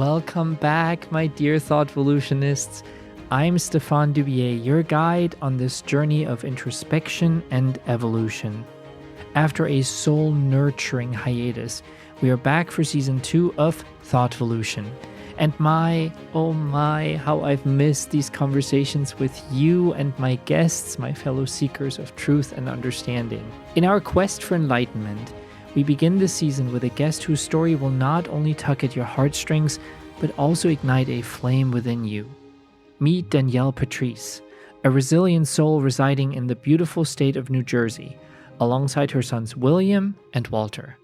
Welcome back, my dear ThoughtVolutionists. I'm Stefan Dubiel, your guide on this journey of introspection and evolution. After a soul-nurturing hiatus, we are back for Season 2 of ThoughtVolution. And oh my, how I've missed these conversations with you and my guests, my fellow seekers of truth and understanding. In our quest for enlightenment, we begin this season with a guest whose story will not only tug at your heartstrings, but also ignite a flame within you. Meet Danielle Patrice, a resilient soul residing in the beautiful state of New Jersey, alongside her sons William and Walter.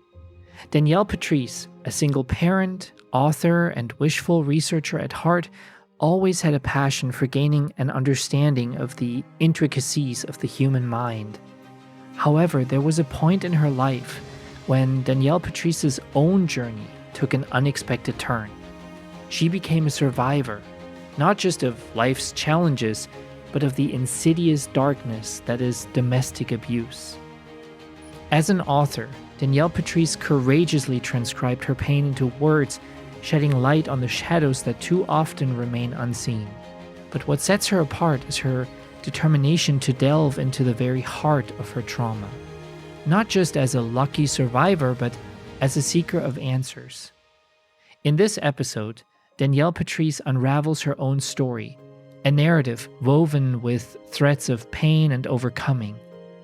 Danielle Patrice, a single parent, author, and wishful researcher at heart, always had a passion for gaining an understanding of the intricacies of the human mind. However, there was a point in her life when Danielle Patrice's own journey took an unexpected turn. She became a survivor, not just of life's challenges, but of the insidious darkness that is domestic abuse. As an author, Danielle Patrice courageously transcribed her pain into words, shedding light on the shadows that too often remain unseen. But what sets her apart is her determination to delve into the very heart of her trauma. Not just as a lucky survivor, but as a seeker of answers. In this episode, Danielle Patrice unravels her own story, a narrative woven with threads of pain and overcoming.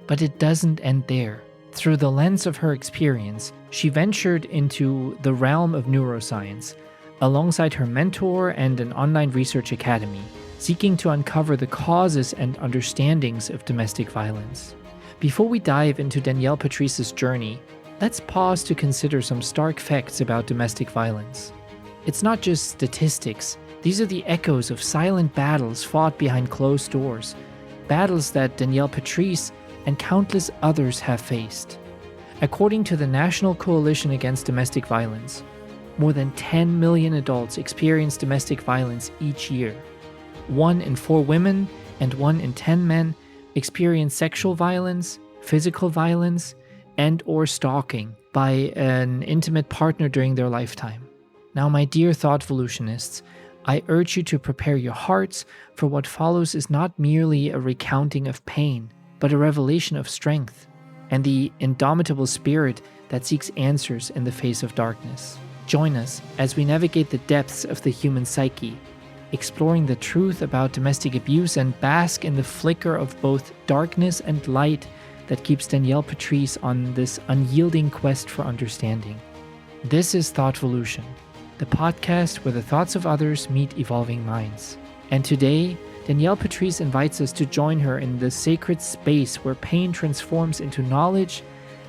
But it doesn't end there. Through the lens of her experience, she ventured into the realm of neuroscience, alongside her mentor and an online research academy, seeking to uncover the causes and understandings of domestic violence. Before we dive into Danielle Patrice's journey, let's pause to consider some stark facts about domestic violence. It's not just statistics, these are the echoes of silent battles fought behind closed doors, battles that Danielle Patrice and countless others have faced. According to the National Coalition Against Domestic Violence, more than 10 million adults experience domestic violence each year. 1 in 4 women and 1 in 10 men experience sexual violence, physical violence, and/or stalking by an intimate partner during their lifetime. Now, my dear ThoughtVolutionists, I urge you to prepare your hearts, for what follows is not merely a recounting of pain, but a revelation of strength and the indomitable spirit that seeks answers in the face of darkness. Join us as we navigate the depths of the human psyche, exploring the truth about domestic abuse and bask in the flicker of both darkness and light that keeps Danielle Patrice on this unyielding quest for understanding. This is ThoughtVolution, the podcast where the thoughts of others meet evolving minds. And today, Danielle Patrice invites us to join her in the sacred space where pain transforms into knowledge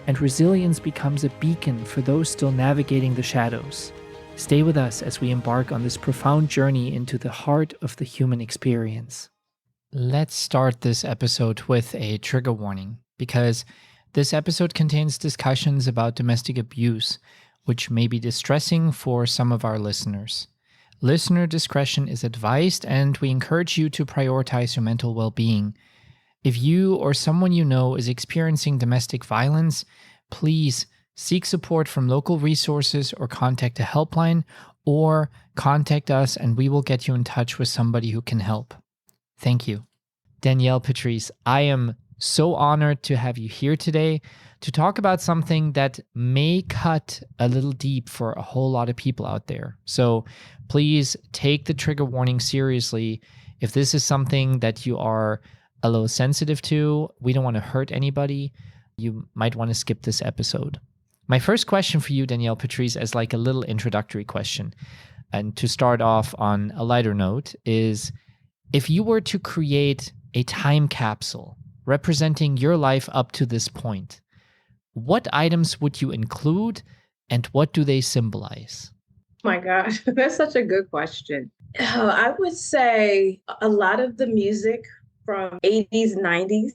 and resilience becomes a beacon for those still navigating the shadows. Stay with us as we embark on this profound journey into the heart of the human experience. Let's start this episode with a trigger warning, because this episode contains discussions about domestic abuse, which may be distressing for some of our listeners. Listener discretion is advised, and we encourage you to prioritize your mental well-being. If you or someone you know is experiencing domestic violence, please seek support from local resources or contact a helpline, or contact us and we will get you in touch with somebody who can help. Thank you. Danielle Patrice, I am so honored to have you here today to talk about something that may cut a little deep for a whole lot of people out there. So please take the trigger warning seriously. If this is something that you are a little sensitive to, we don't want to hurt anybody, you might want to skip this episode. My first question for you, Danielle Patrice, as like a little introductory question, and to start off on a lighter note, is if you were to create a time capsule representing your life up to this point, what items would you include and what do they symbolize? My gosh, that's such a good question. I would say a lot of the music from 80s, 90s,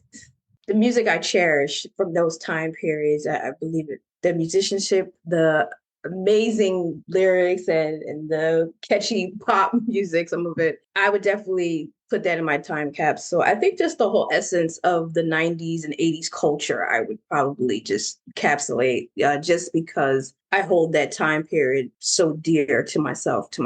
the music I cherish from those time periods, I believe it. The musicianship, the amazing lyrics and the catchy pop music, some of it, I would definitely put that in my time capsule. So I think just the whole essence of the 90s and 80s culture, I would probably just encapsulate just because I hold that time period so dear to myself, to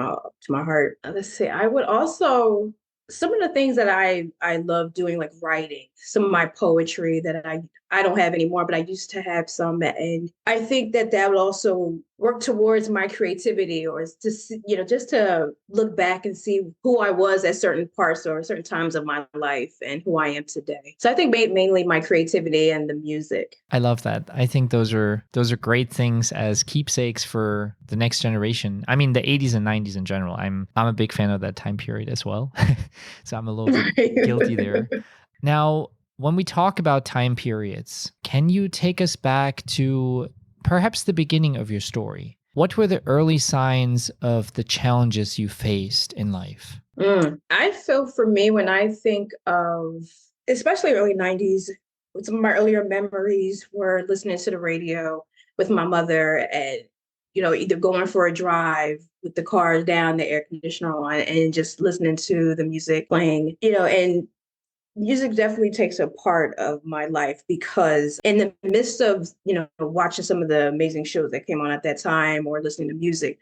my heart. Let's see. I would also some of the things that I love doing, like writing, some of my poetry that I don't have anymore, but I used to have some, and I think that that would also work towards my creativity, or just just to look back and see who I was at certain parts or certain times of my life and who I am today. So I think mainly my creativity and the music. I love that. I think those are great things as keepsakes for the next generation. I mean, the 80s and 90s in general. I'm a big fan of that time period as well. So I'm a little bit guilty there. Now, when we talk about time periods, can you take us back to perhaps the beginning of your story? What were the early signs of the challenges you faced in life? I feel for me when I think of especially early 90s, some of my earlier memories were listening to the radio with my mother and either going for a drive with the cars down, the air conditioner on, and just listening to the music playing, and music definitely takes a part of my life because in the midst of, watching some of the amazing shows that came on at that time or listening to music,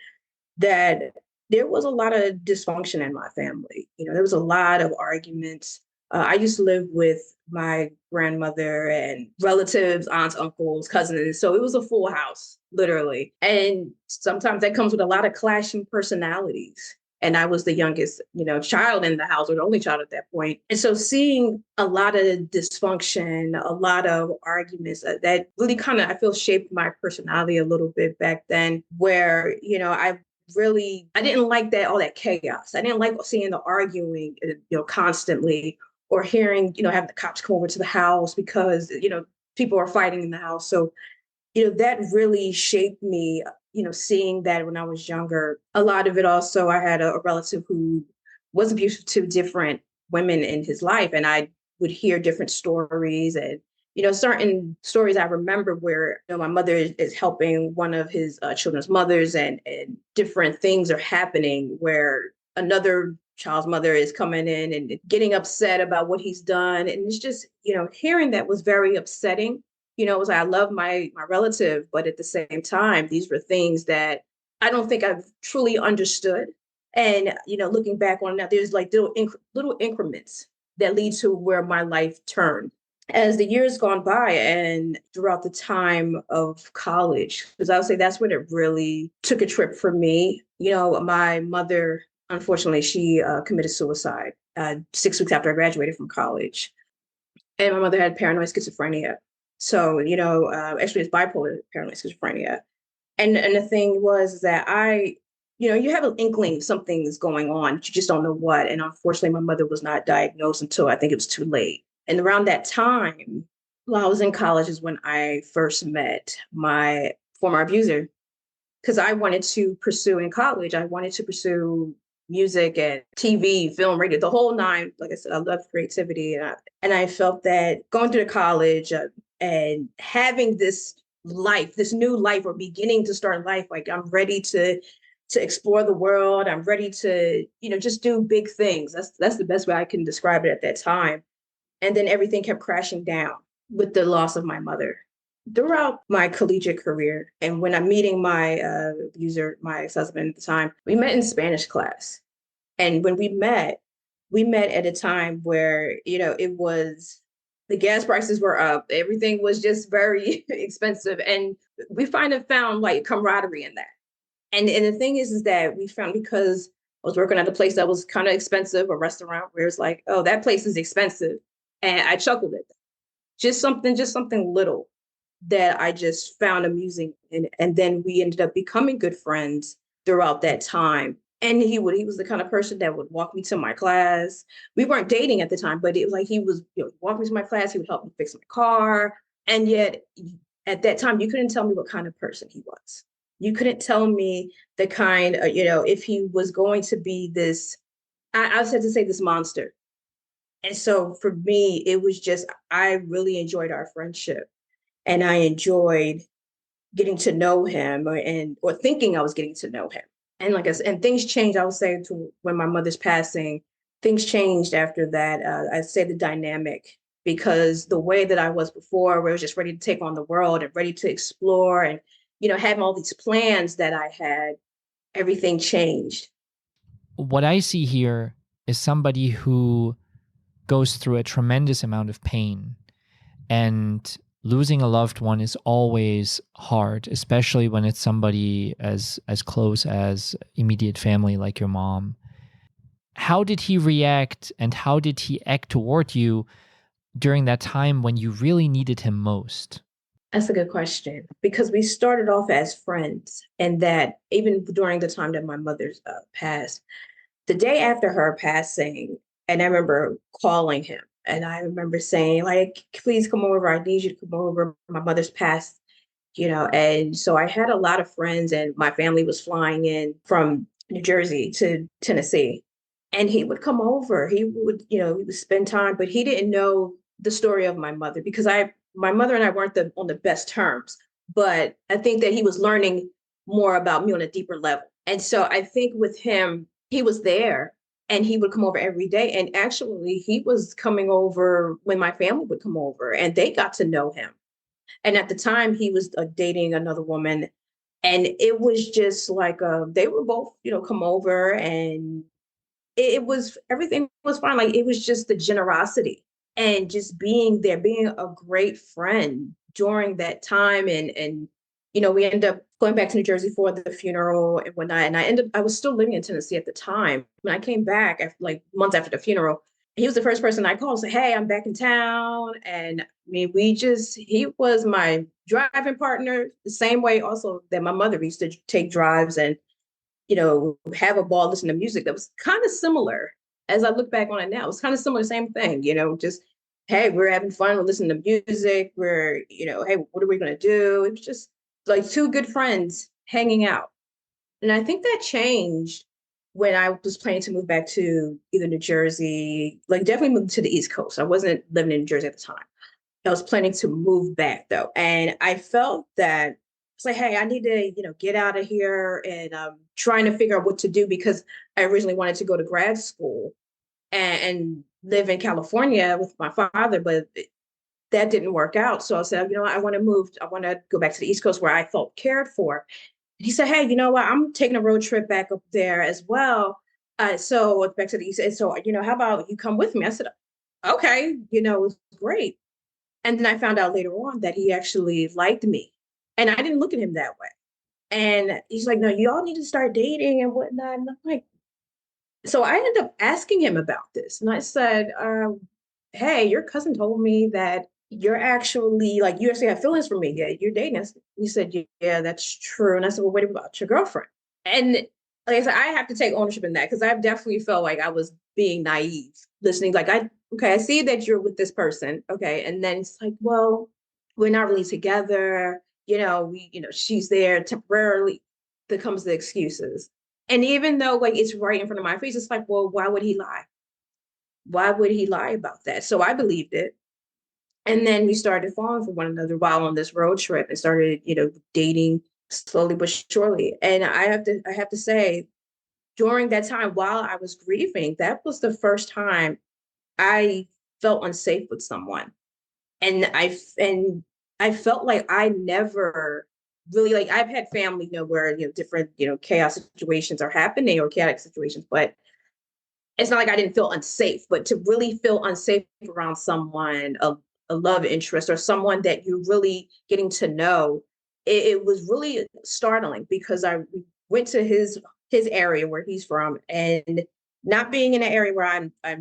that there was a lot of dysfunction in my family. There was a lot of arguments. I used to live with my grandmother and relatives, aunts, uncles, cousins. So it was a full house, literally. And sometimes that comes with a lot of clashing personalities. And I was the youngest, child in the house, or the only child at that point. And so seeing a lot of dysfunction, a lot of arguments, that really kind of, I feel, shaped my personality a little bit back then, where, I didn't like that, all that chaos. I didn't like seeing the arguing, constantly, or hearing, having the cops come over to the house because, people are fighting in the house. So, that really shaped me, seeing that when I was younger. A lot of it also, I had a relative who was abusive to different women in his life, and I would hear different stories and certain stories I remember where my mother is helping one of his children's mothers, and different things are happening where another child's mother is coming in and getting upset about what he's done, and it's just hearing that was very upsetting. It was like, I love my relative, but at the same time, these were things that I don't think I've truly understood. And looking back on that, there's like little increments that lead to where my life turned as the years gone by and throughout the time of college, because I would say that's when it really took a trip for me. My mother, unfortunately, she committed suicide 6 weeks after I graduated from college. And my mother had paranoid schizophrenia. So, actually, it's bipolar paranoid schizophrenia. And the thing was that you have an inkling something's going on, but you just don't know what. And unfortunately, my mother was not diagnosed until I think it was too late. And around that time, while I was in college, is when I first met my former abuser. Because I wanted to pursue in college, I wanted to pursue music and TV, film, radio, the whole nine. Like I said, I love creativity. And I felt that going through the college and having this life, this new life, or beginning to start life, like I'm ready to explore the world. I'm ready to, just do big things. That's the best way I can describe it at that time. And then everything kept crashing down with the loss of my mother throughout my collegiate career. And when I'm meeting my abuser, my ex-husband at the time, we met in Spanish class. And when we met at a time where, it was the gas prices were up. Everything was just very expensive. And we found like camaraderie in that. And the thing is that we found, because I was working at a place that was kind of expensive, a restaurant where it's like, oh, that place is expensive. And I chuckled at that. Just something little that I just found amusing. And then we ended up becoming good friends throughout that time. And he was the kind of person that would walk me to my class. We weren't dating at the time, but it was like he was, walk me to my class. He would help me fix my car. And yet at that time, you couldn't tell me what kind of person he was. You couldn't tell me the kind of, if he was going to be this, I was had to say, this monster. And so for me, it was just, I really enjoyed our friendship, and I enjoyed getting to know him or thinking I was getting to know him. And like I said, and things changed, I would say, to when my mother's passing, things changed after that. I'd say the dynamic, because the way that I was before, where I was just ready to take on the world and ready to explore and, having all these plans that I had, everything changed. What I see here is somebody who goes through a tremendous amount of pain, and losing a loved one is always hard, especially when it's somebody as close as immediate family like your mom. How did he react and how did he act toward you during that time when you really needed him most? That's a good question, because we started off as friends, and that even during the time that my mother's passed, the day after her passing, and I remember calling him and I remember saying, like, please come over. I need you to come over. My mother's passed, and so I had a lot of friends, and my family was flying in from New Jersey to Tennessee. And he would come over. He would spend time, but he didn't know the story of my mother, because my mother and I weren't on the best terms. But I think that he was learning more about me on a deeper level. And so I think with him, he was there and he would come over every day. And actually, he was coming over when my family would come over and they got to know him. And at the time, he was dating another woman. And it was just like they were both, come over, and it was, everything was fine. Like, it was just the generosity and just being there, being a great friend during that time. And we ended up going back to New Jersey for the funeral and whatnot. And I was still living in Tennessee at the time. When I came back after, like, months after the funeral, he was the first person I called and said, hey, I'm back in town. And I mean, he was my driving partner, the same way also that my mother used to take drives and have a ball, listen to music. That was kind of similar. As I look back on it now, it was kind of similar, same thing, just, hey, we're having fun, we're listening to music, hey, what are we going to do? It was just like two good friends hanging out. And I think that changed when I was planning to move back to either New Jersey, like definitely moved to the East Coast. I wasn't living in New Jersey at the time. I was planning to move back though. And I felt that it's like, hey, I need to, get out of here, and trying to figure out what to do, because I originally wanted to go to grad school and live in California with my father, but that didn't work out. So I said, I want to move. I want to go back to the East Coast where I felt cared for. And he said, hey, you know what? I'm taking a road trip back up there as well. So back to the East. And so, how about you come with me? I said, okay, it was great. And then I found out later on that he actually liked me. And I didn't look at him that way. And he's like, no, you all need to start dating and whatnot. And I'm like, so I ended up asking him about this. And I said, hey, your cousin told me that you're actually, like, you actually have feelings for me. Yeah, you're dating us. He said, yeah, that's true. And I said, well, what about your girlfriend? And like I said, I have to take ownership in that, because I've definitely felt like I was being naive listening. Like, I see that you're with this person. Okay. And then it's like, well, we're not really together. She's there temporarily. That comes the excuses. And even though, like, it's right in front of my face, it's like, well, why would he lie? Why would he lie about that? So I believed it. And then we started falling for one another while on this road trip and started, dating slowly but surely. And I have to say, during that time while I was grieving, that was the first time I felt unsafe with someone. And I felt like I never really, like, I've had family, where, different, chaos situations are happening, or chaotic situations, but it's not like I didn't feel unsafe. But to really feel unsafe around someone, a love interest, or someone that you're really getting to know, it was really startling, because I went to his area where he's from, and not being in an area where I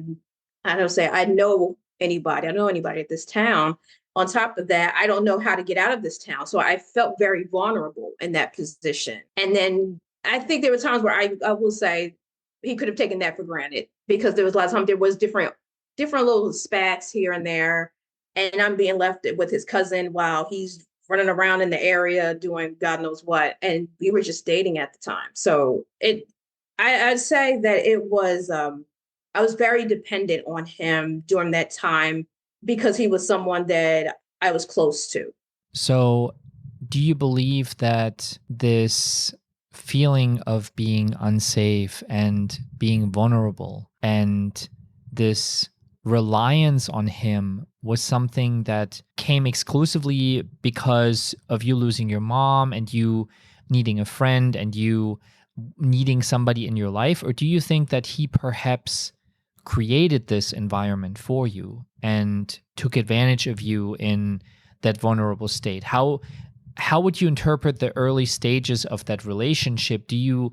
don't say I know anybody. I know anybody at this town. On top of that, I don't know how to get out of this town. So I felt very vulnerable in that position. And then I think there were times where I will say he could have taken that for granted, because there was a lot of times there was different little spats here and there. And I'm being left with his cousin while he's running around in the area doing God knows what. And we were just dating at the time. So I'd say that it was, I was very dependent on him during that time, because he was someone that I was close to. So do you believe that this feeling of being unsafe and being vulnerable and this reliance on him was something that came exclusively because of you losing your mom and you needing a friend and you needing somebody in your life? Or do you think that he perhaps created this environment for you and took advantage of you in that vulnerable state? How would you interpret the early stages of that relationship? Do you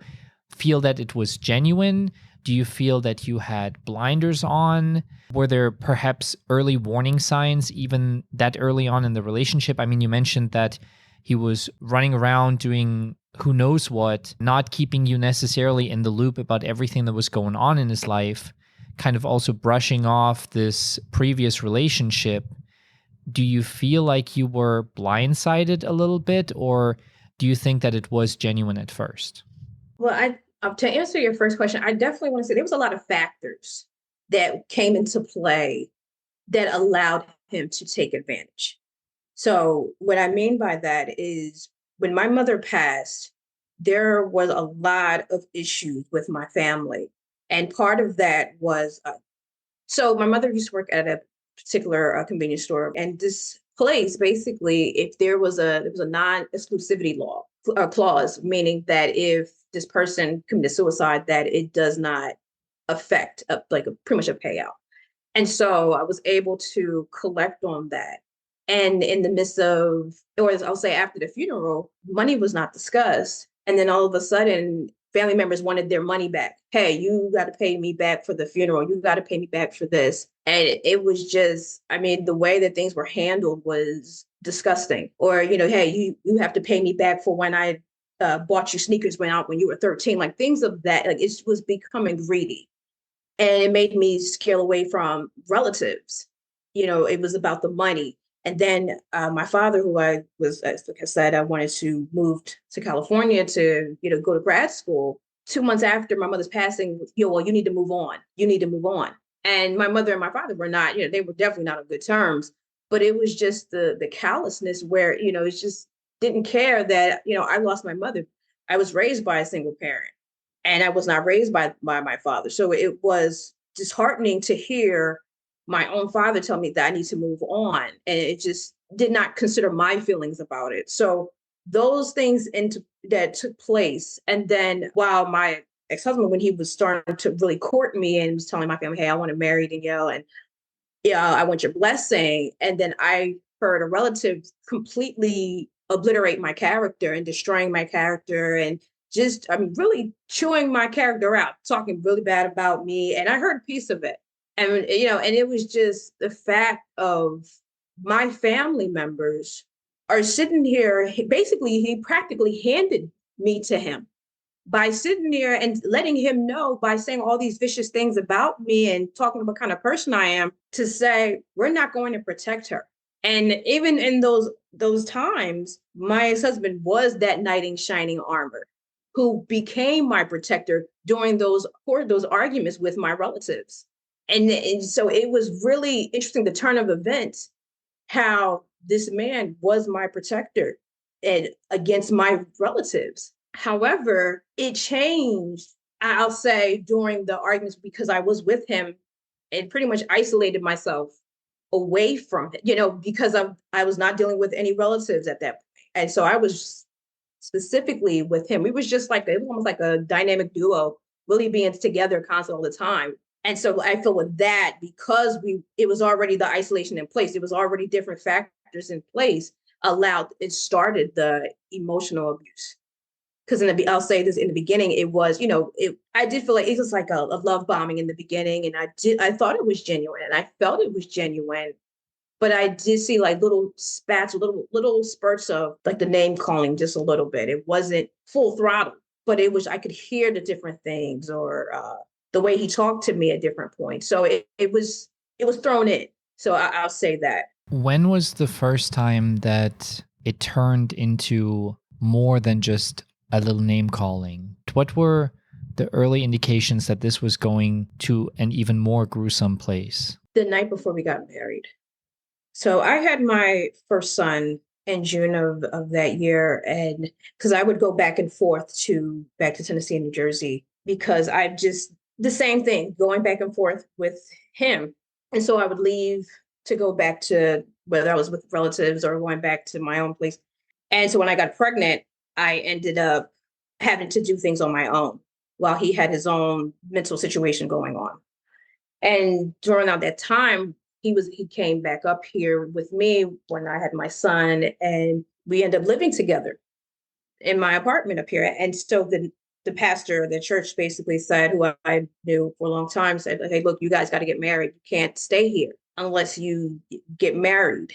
feel that it was genuine? Do you feel that you had blinders on? Were there perhaps early warning signs even that early on in the relationship? I mean, you mentioned that he was running around doing who knows what, not keeping you necessarily in the loop about everything that was going on in his life, kind of also brushing off this previous relationship. Do you feel like you were blindsided a little bit, or do you think that it was genuine at first? Well, to answer your first question, I definitely want to say there was a lot of factors that came into play that allowed him to take advantage. So, what I mean by that is when my mother passed, there was a lot of issues with my family. And part of that was so my mother used to work at a particular convenience store, and this place basically, if there was a non-exclusivity law clause, meaning that if this person committed suicide, that it does not affect pretty much a payout. And so I was able to collect on that. And in the midst of, or as I'll say after the funeral, money was not discussed. And then all of a sudden, family members wanted their money back. Hey, you got to pay me back for the funeral. You got to pay me back for this. And it was just, I mean, the way that things were handled was disgusting. Or, hey, you have to pay me back for when I bought you sneakers when you were 13, like things of that. Like it was becoming greedy. And it made me scale away from relatives. It was about the money. And then my father, who I was, like I said, I wanted to move to California to, go to grad school. 2 months after my mother's passing, well, you need to move on. You need to move on. And my mother and my father were not, they were definitely not on good terms. But it was just the callousness where, it just didn't care that, I lost my mother. I was raised by a single parent and I was not raised by my father. So it was disheartening to hear my own father tell me that I need to move on. And it just did not consider my feelings about it. So those things that took place. And then while my ex-husband, when he was starting to really court me and was telling my family, hey, I want to marry Danielle and yeah, I want your blessing. And then I heard a relative completely obliterate my character and destroying my character and just, really chewing my character out, talking really bad about me. And I heard a piece of it. And, and it was just the fact of my family members are sitting here. Basically, he practically handed me to him by sitting there and letting him know by saying all these vicious things about me and talking about what kind of person I am to say, we're not going to protect her. And even in those times, my ex-husband was that knight in shining armor who became my protector during those arguments with my relatives. And so it was really interesting, the turn of events, how this man was my protector and against my relatives. However, it changed, I'll say, during the arguments because I was with him and pretty much isolated myself away from it, because I was not dealing with any relatives at that point. And so I was specifically with him. We was just like, it was almost like a dynamic duo, really being together constantly all the time. And so I feel with that, because it was already the isolation in place, it was already different factors in place, it started the emotional abuse. Because I'll say this, in the beginning, it was, I did feel like it was like a love bombing in the beginning. And I thought it was genuine and I felt it was genuine. But I did see like little spats, little spurts of like the name calling just a little bit. It wasn't full throttle, but I could hear the different things or the way he talked to me at different points. So it was thrown in. So I'll say that. When was the first time that it turned into more than just a little name calling? What were the early indications that this was going to an even more gruesome place? The night before we got married. So I had my first son in June of that year. And because I would go back to Tennessee and New Jersey because I just the same thing, going back and forth with him. And so I would leave to go back to whether I was with relatives or going back to my own place. And so when I got pregnant, I ended up having to do things on my own while he had his own mental situation going on. And during all that time, he came back up here with me when I had my son, and we ended up living together in my apartment up here. And so the pastor of the church basically said, who I knew for a long time, said, "Hey, look, you guys got to get married. You can't stay here unless you get married.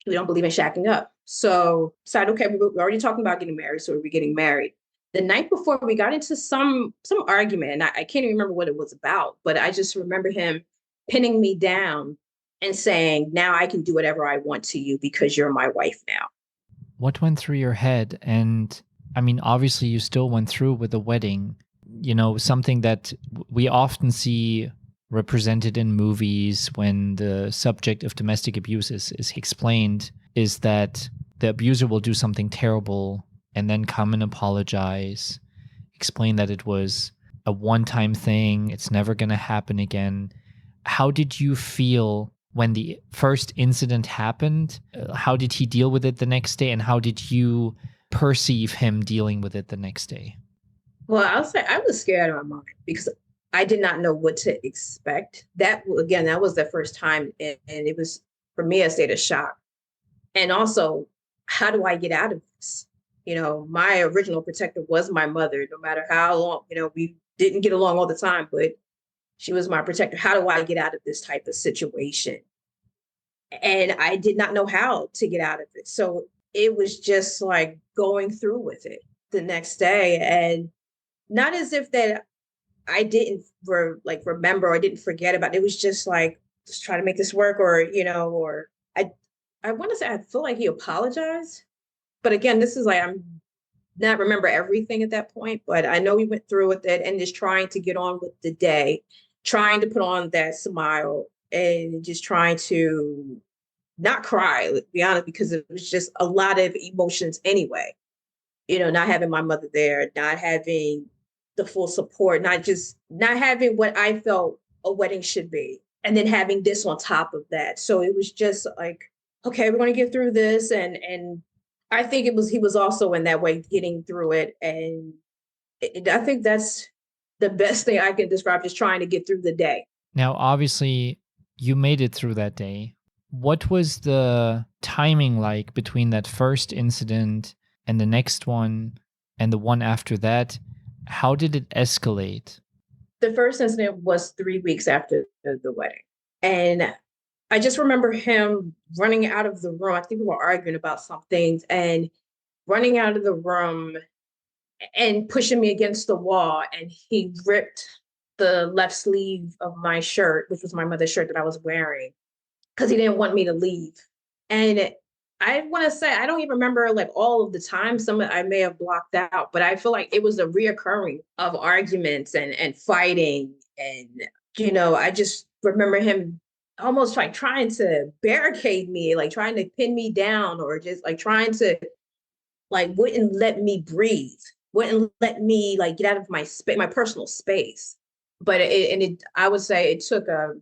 We don't believe in shacking up." So said, okay, we're already talking about getting married, so we're getting married. The night before, we got into some argument, and I can't even remember what it was about, but I just remember him pinning me down and saying, "Now I can do whatever I want to you because you're my wife now." What went through your head? And I mean, obviously, you still went through with the wedding. Something that we often see represented in movies when the subject of domestic abuse is explained is that the abuser will do something terrible and then come and apologize, explain that it was a one-time thing, it's never going to happen again. How did you feel when the first incident happened? How did he deal with it the next day, and how did you perceive him dealing with it the next day? Well, I'll say I was scared out of my mind because I did not know what to expect. That was the first time, and it was for me a state of shock. And also, how do I get out of this? My original protector was my mother, no matter how long, we didn't get along all the time, but she was my protector. How do I get out of this type of situation? And I did not know how to get out of it. So it was just like going through with it the next day. And not as if that I didn't remember or didn't forget about it. It was just like, just try to make this work, or I I want to say I feel like he apologized. But again, this is like I'm not remember everything at that point, but I know we went through with it and just trying to get on with the day, trying to put on that smile and just trying to not cry, let's be honest, because it was just a lot of emotions anyway. Not having my mother there, not having the full support, not having what I felt a wedding should be, and then having this on top of that. So it was just like, okay, we're going to get through this, and I think he was also in that way getting through it, and I think that's the best thing I can describe, just trying to get through the day. Now, obviously, you made it through that day. What was the timing like between that first incident and the next one and the one after that? How did it escalate? The first incident was 3 weeks after the wedding. And I just remember him running out of the room. I think we were arguing about some things and running out of the room and pushing me against the wall. And he ripped the left sleeve of my shirt, which was my mother's shirt that I was wearing, because he didn't want me to leave. And I want to say, I don't even remember like all of the time. Some I may have blocked out, but I feel like it was a reoccurring of arguments and fighting. And, I just remember him almost like trying to barricade me, like trying to pin me down, or just like trying to like wouldn't let me breathe, wouldn't let me like get out of my space, my personal space. But I would say it took a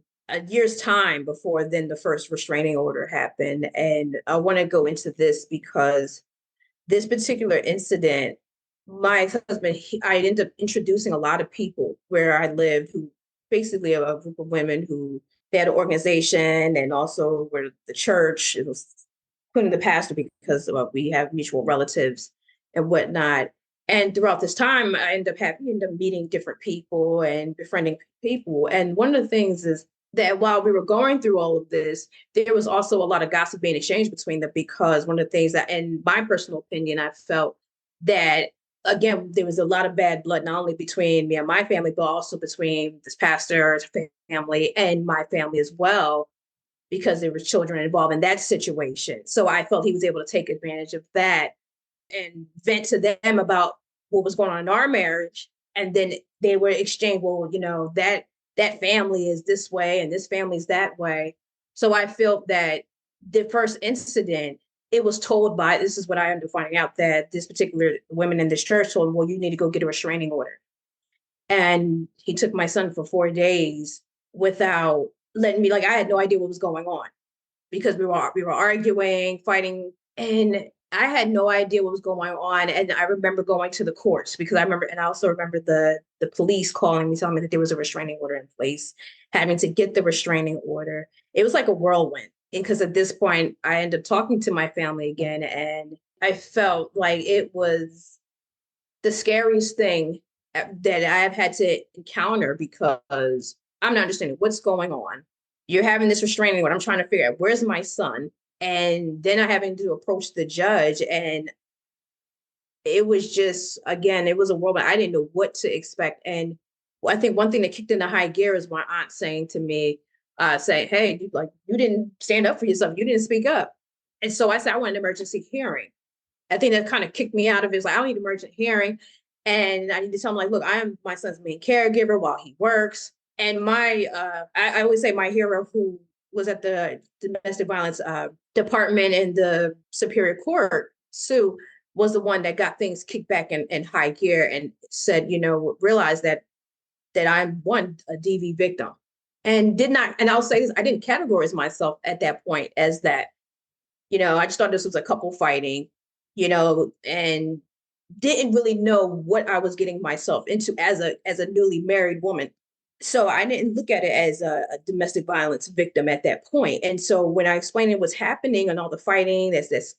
year's time before then the first restraining order happened. And I want to go into this because this particular incident, my ex-husband, I ended up introducing a lot of people where I lived, who basically a group of women who they had an organization, and also were the church. It was including the pastor, because we have mutual relatives and whatnot. And throughout this time, I ended up meeting different people and befriending people. And one of the things is that while we were going through all of this, there was also a lot of gossip being exchanged between them, because one of the things that, in my personal opinion, I felt that, again, there was a lot of bad blood, not only between me and my family, but also between this pastor's family and my family as well, because there were children involved in that situation. So I felt he was able to take advantage of that and vent to them about what was going on in our marriage. And then they were exchanged, well, that family is this way and this family is that way. So I felt that the first incident, it was told by, this is what I ended up finding out, that this particular women in this church told him, well, you need to go get a restraining order. And he took my son for 4 days without letting me, like, I had no idea what was going on because we were arguing, fighting, and I had no idea what was going on. And I remember going to the courts because I also remember the police calling me, telling me that there was a restraining order in place, having to get the restraining order. It was like a whirlwind. And because at this point, I ended up talking to my family again, and I felt like it was the scariest thing that I've had to encounter because I'm not understanding what's going on. You're having this restraining order. I'm trying to figure out where's my son. And then I having to approach the judge. And it was just, again, it was a world I didn't know what to expect. And I think one thing that kicked into high gear is my aunt saying to me, hey, you didn't stand up for yourself. You didn't speak up. And so I said, I want an emergency hearing. I think that kind of kicked me out of it. It's like, I don't need an emergent hearing. And I need to tell him, like, look, I am my son's main caregiver while he works. And I always say my hero, who was at the domestic violence department in the Superior Court, Sue, was the one that got things kicked back in high gear and said, realize that I'm a DV victim. And I'll say this, I didn't categorize myself at that point as that. I just thought this was a couple fighting, and didn't really know what I was getting myself into as a newly married woman. So I didn't look at it as a domestic violence victim at that point. And so when I explained what's happening and all the fighting that's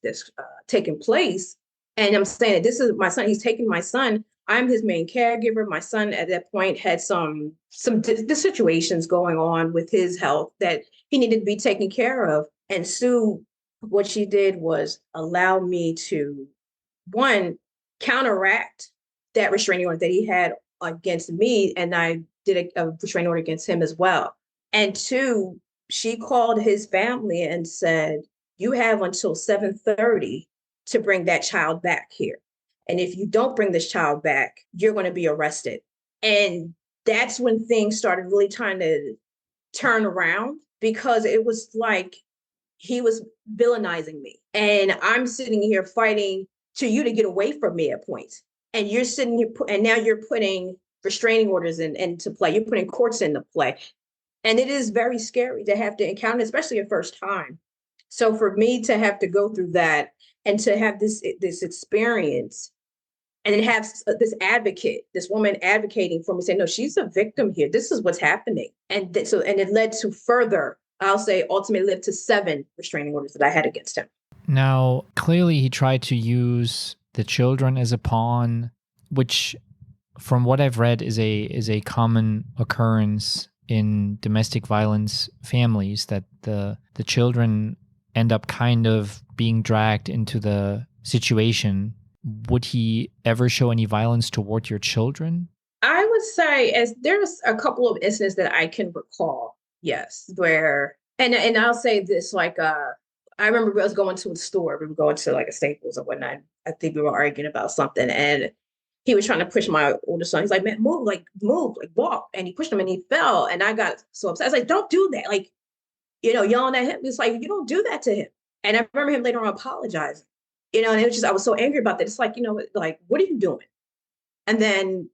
taking place, and I'm saying that this is my son, he's taking my son. I'm his main caregiver. My son at that point had some situations going on with his health that he needed to be taken care of. And Sue, what she did was allow me to, one, counteract that restraining order that he had against me, and I did a restraining order against him as well. And two, she called his family and said, you have until 7:30 to bring that child back here. And if you don't bring this child back, you're going to be arrested. And that's when things started really trying to turn around, because it was like he was villainizing me. And I'm sitting here fighting to you to get away from me at points. And you're sitting here, and now you're putting restraining orders into play. You're putting courts into play. And it is very scary to have to encounter, especially a first time. So for me to have to go through that and to have this experience, and then have this woman advocating for me, saying, no, she's a victim here. This is what's happening. And it led to further, I'll say, ultimately led to 7 restraining orders that I had against him. Now, clearly he tried to use the children as a pawn, which from what I've read is a common occurrence in domestic violence families, that the children end up kind of being dragged into the situation. Would he ever show any violence toward your children? I would say, as there's a couple of incidents that I can recall, yes, where, and I'll say this, like, I remember I was going to a store. We were going to like a Staples or whatnot. I think we were arguing about something, and he was trying to push my older son. He's like, man, move, like walk. And he pushed him and he fell. And I got so upset. I was like, don't do that. Like, yelling at him. It's like, you don't do that to him. And I remember him later on apologizing, and it was just, I was so angry about that. It's like, like, what are you doing? And then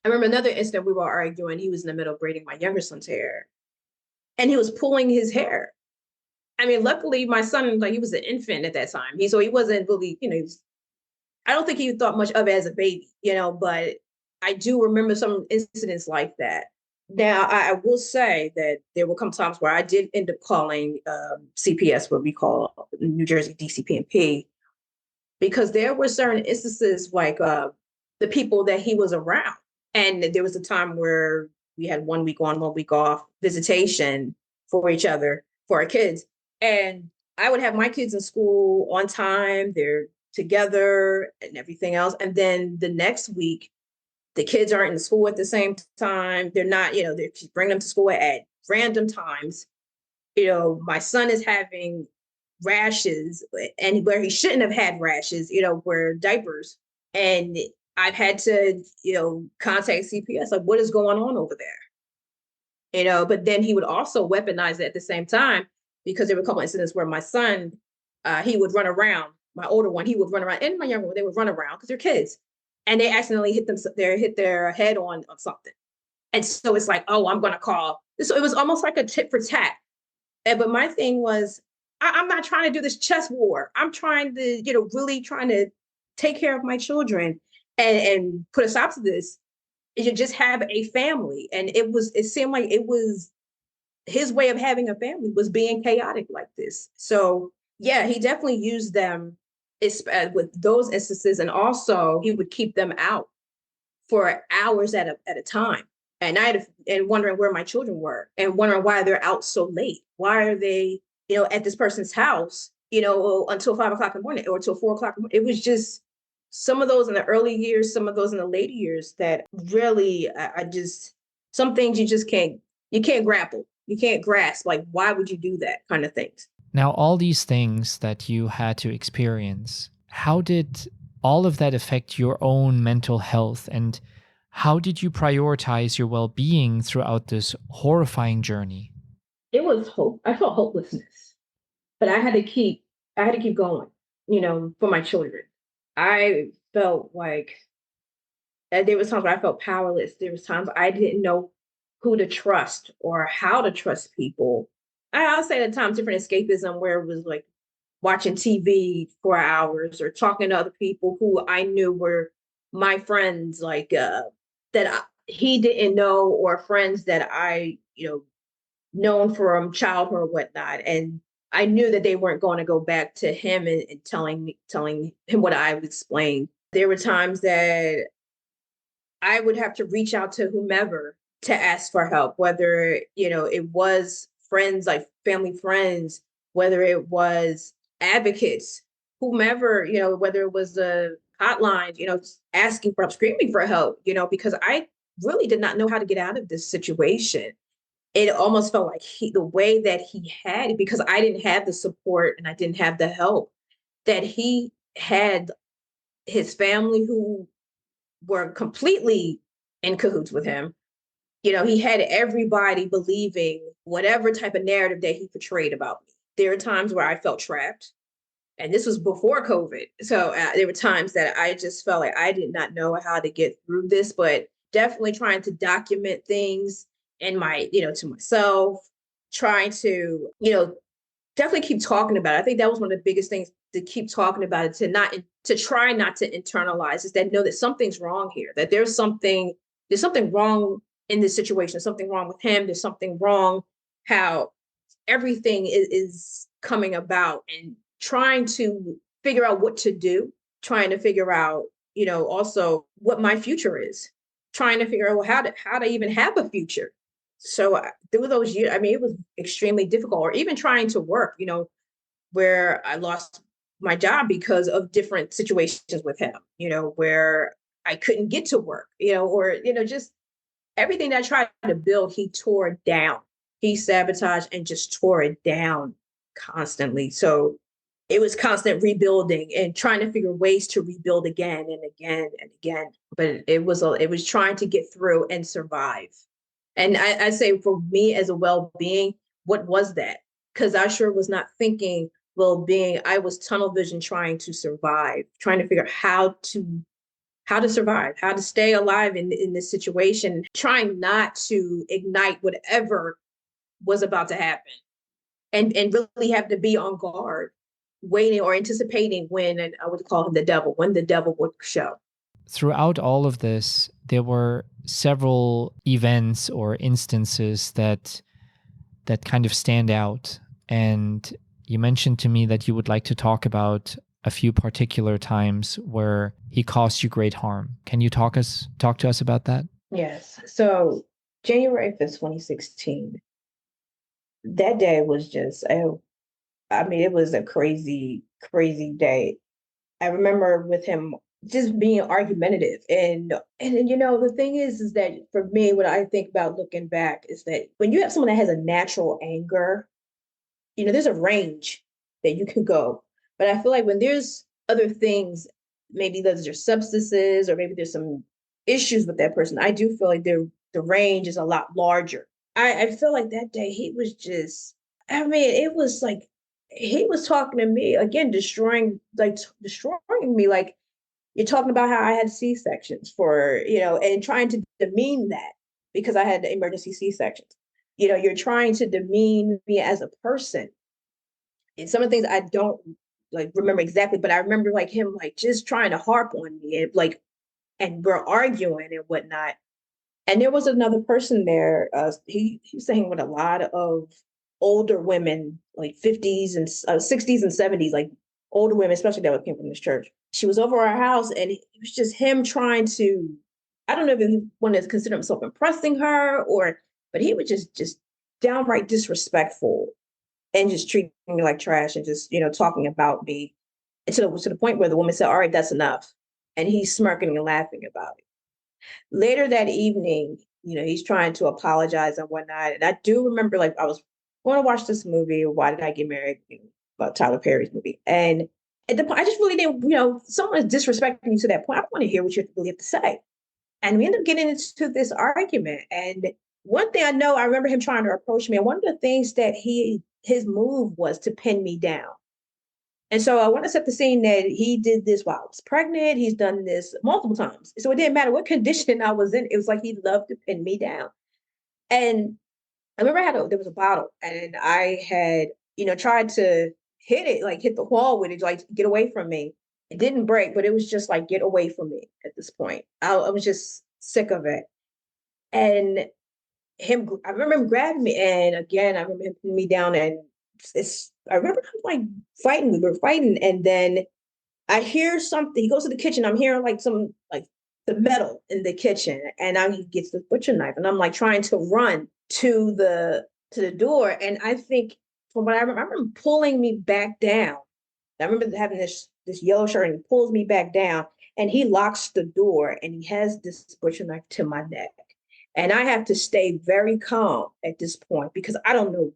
I remember another incident, we were arguing. He was in the middle of braiding my younger son's hair, and he was pulling his hair. I mean, luckily my son, like, he was an infant at that time. So he wasn't really, I don't think he thought much of it as a baby, but I do remember some incidents like that. Now, I will say that there will come times where I did end up calling CPS, what we call New Jersey DCP&P, because there were certain instances like the people that he was around. And there was a time where we had 1 week on, 1 week off visitation for each other, for our kids. And I would have my kids in school on time. They're together and everything else. And then the next week, the kids aren't in school at the same time. They're not, they bring them to school at random times. My son is having rashes, and where he shouldn't have had rashes, where diapers. And I've had to, contact CPS, like, what is going on over there? But then he would also weaponize it at the same time, because there were a couple incidents where my son he would run around. My older one, he would run around, and my younger one, they would run around because they're kids, and they accidentally hit their head on something, and so it's like, oh, I'm gonna call. So it was almost like a tit for tat. But my thing was, I'm not trying to do this chess war. I'm trying to, really trying to take care of my children and put a stop to this. You just have a family, and it seemed like it was his way of having a family was being chaotic like this. So yeah, he definitely used them with those instances, and also he would keep them out for hours at a time. And and wondering where my children were, and wondering why they're out so late. Why are they, at this person's house, until 5 o'clock in the morning or till 4 o'clock in the morning? It was just some of those in the early years, some of those in the later years that really, I just, some things you can't grapple, you can't grasp. Like, why would you do that kind of things? Now, all these things that you had to experience, how did all of that affect your own mental health? And how did you prioritize your well being throughout this horrifying journey? It was hope. I felt hopelessness, but I had to keep going, for my children. I felt like there was times where I felt powerless. There was times I didn't know who to trust or how to trust people. I'll say at times different escapism where it was like watching TV for hours or talking to other people who I knew were my friends, like he didn't know, or friends that I, known from childhood or whatnot. And I knew that they weren't going to go back to him and telling him what I would explain. There were times that I would have to reach out to whomever to ask for help, whether, it was friends, like family friends, whether it was advocates, whomever, whether it was a hotline, asking for help, screaming for help, because I really did not know how to get out of this situation. It almost felt like the way that he had, because I didn't have the support and I didn't have the help, that he had his family who were completely in cahoots with him. He had everybody believing whatever type of narrative that he portrayed about me. There were times where I felt trapped, and this was before COVID. So there were times that I just felt like I did not know how to get through this, but definitely trying to document things in to myself, trying to, definitely keep talking about it. I think that was one of the biggest things, to keep talking about it, to try not to internalize, is that know that something's wrong here, that there's something wrong in this situation, there's something wrong with him, there's something wrong how everything is coming about, and trying to figure out what to do, trying to figure out, also what my future is, trying to figure out, well, how to even have a future. So there were those years, I mean, it was extremely difficult, or even trying to work, where I lost my job because of different situations with him, where I couldn't get to work, or, just everything that I tried to build, he tore down. He sabotaged and just tore it down constantly. So it was constant rebuilding and trying to figure ways to rebuild again and again and again. But it was trying to get through and survive. And I say, for me as a well-being, what was that? Because I sure was not thinking well-being. I was tunnel vision, trying to survive, trying to figure out how to survive, how to stay alive in this situation, trying not to ignite whatever was about to happen, and really have to be on guard, waiting or anticipating when, and I would call him the devil, when the devil would show. Throughout all of this, there were several events or instances that kind of stand out. And you mentioned to me that you would like to talk about a few particular times where he caused you great harm. Can you talk to us about that? Yes. So January 5th, 2016, that day was just, I mean, it was a crazy, crazy day. I remember with him just being argumentative, and the thing is that for me, what I think about looking back is that when you have someone that has a natural anger, there's a range that you can go. But I feel like when there's other things, maybe there's your substances, or maybe there's some issues with that person, I do feel like the range is a lot larger. I feel like that day he was just, I mean, it was like he was talking to me again, destroying me. Like, you're talking about how I had C-sections for, and trying to demean that because I had emergency C-sections. You're trying to demean me as a person. And some of the things I don't like remember exactly, but I remember like him like just trying to harp on me and like, and we're arguing and whatnot. And there was another person there. He was hanging with a lot of older women, like 50s and 60s and 70s, like older women, especially that came from this church. She was over our house, and it was just him trying to. I don't know if he wanted to consider himself impressing her, but he was just downright disrespectful and just treating me like trash and just talking about me, and to the point where the woman said, "All right, that's enough," and he's smirking and laughing about it. Later that evening, he's trying to apologize and whatnot. And I do remember, like, I was going to watch this movie, Why Did I Get Married? About Tyler Perry's movie. And at the point, I just really didn't, someone is disrespecting you to that point. I don't want to hear what you really have to say. And we ended up getting into this argument. And one thing I know, I remember him trying to approach me. And one of the things that his move was to pin me down. And so I want to set the scene that he did this while I was pregnant. He's done this multiple times. So it didn't matter what condition I was in. It was like he loved to pin me down. And I remember there was a bottle, and I had, tried to hit it, like hit the wall with it, like get away from me. It didn't break, but it was just like, get away from me at this point. I was just sick of it. And I remember him grabbing me. And again, I remember him putting me down, and I remember like fighting. We were fighting. And then I hear something. He goes to the kitchen. I'm hearing like some like the metal in the kitchen, and now he gets the butcher knife, and I'm like trying to run to the door. And I think from what I remember him pulling me back down. I remember having this yellow shirt, and he pulls me back down, and he locks the door, and he has this butcher knife to my neck. And I have to stay very calm at this point because I don't know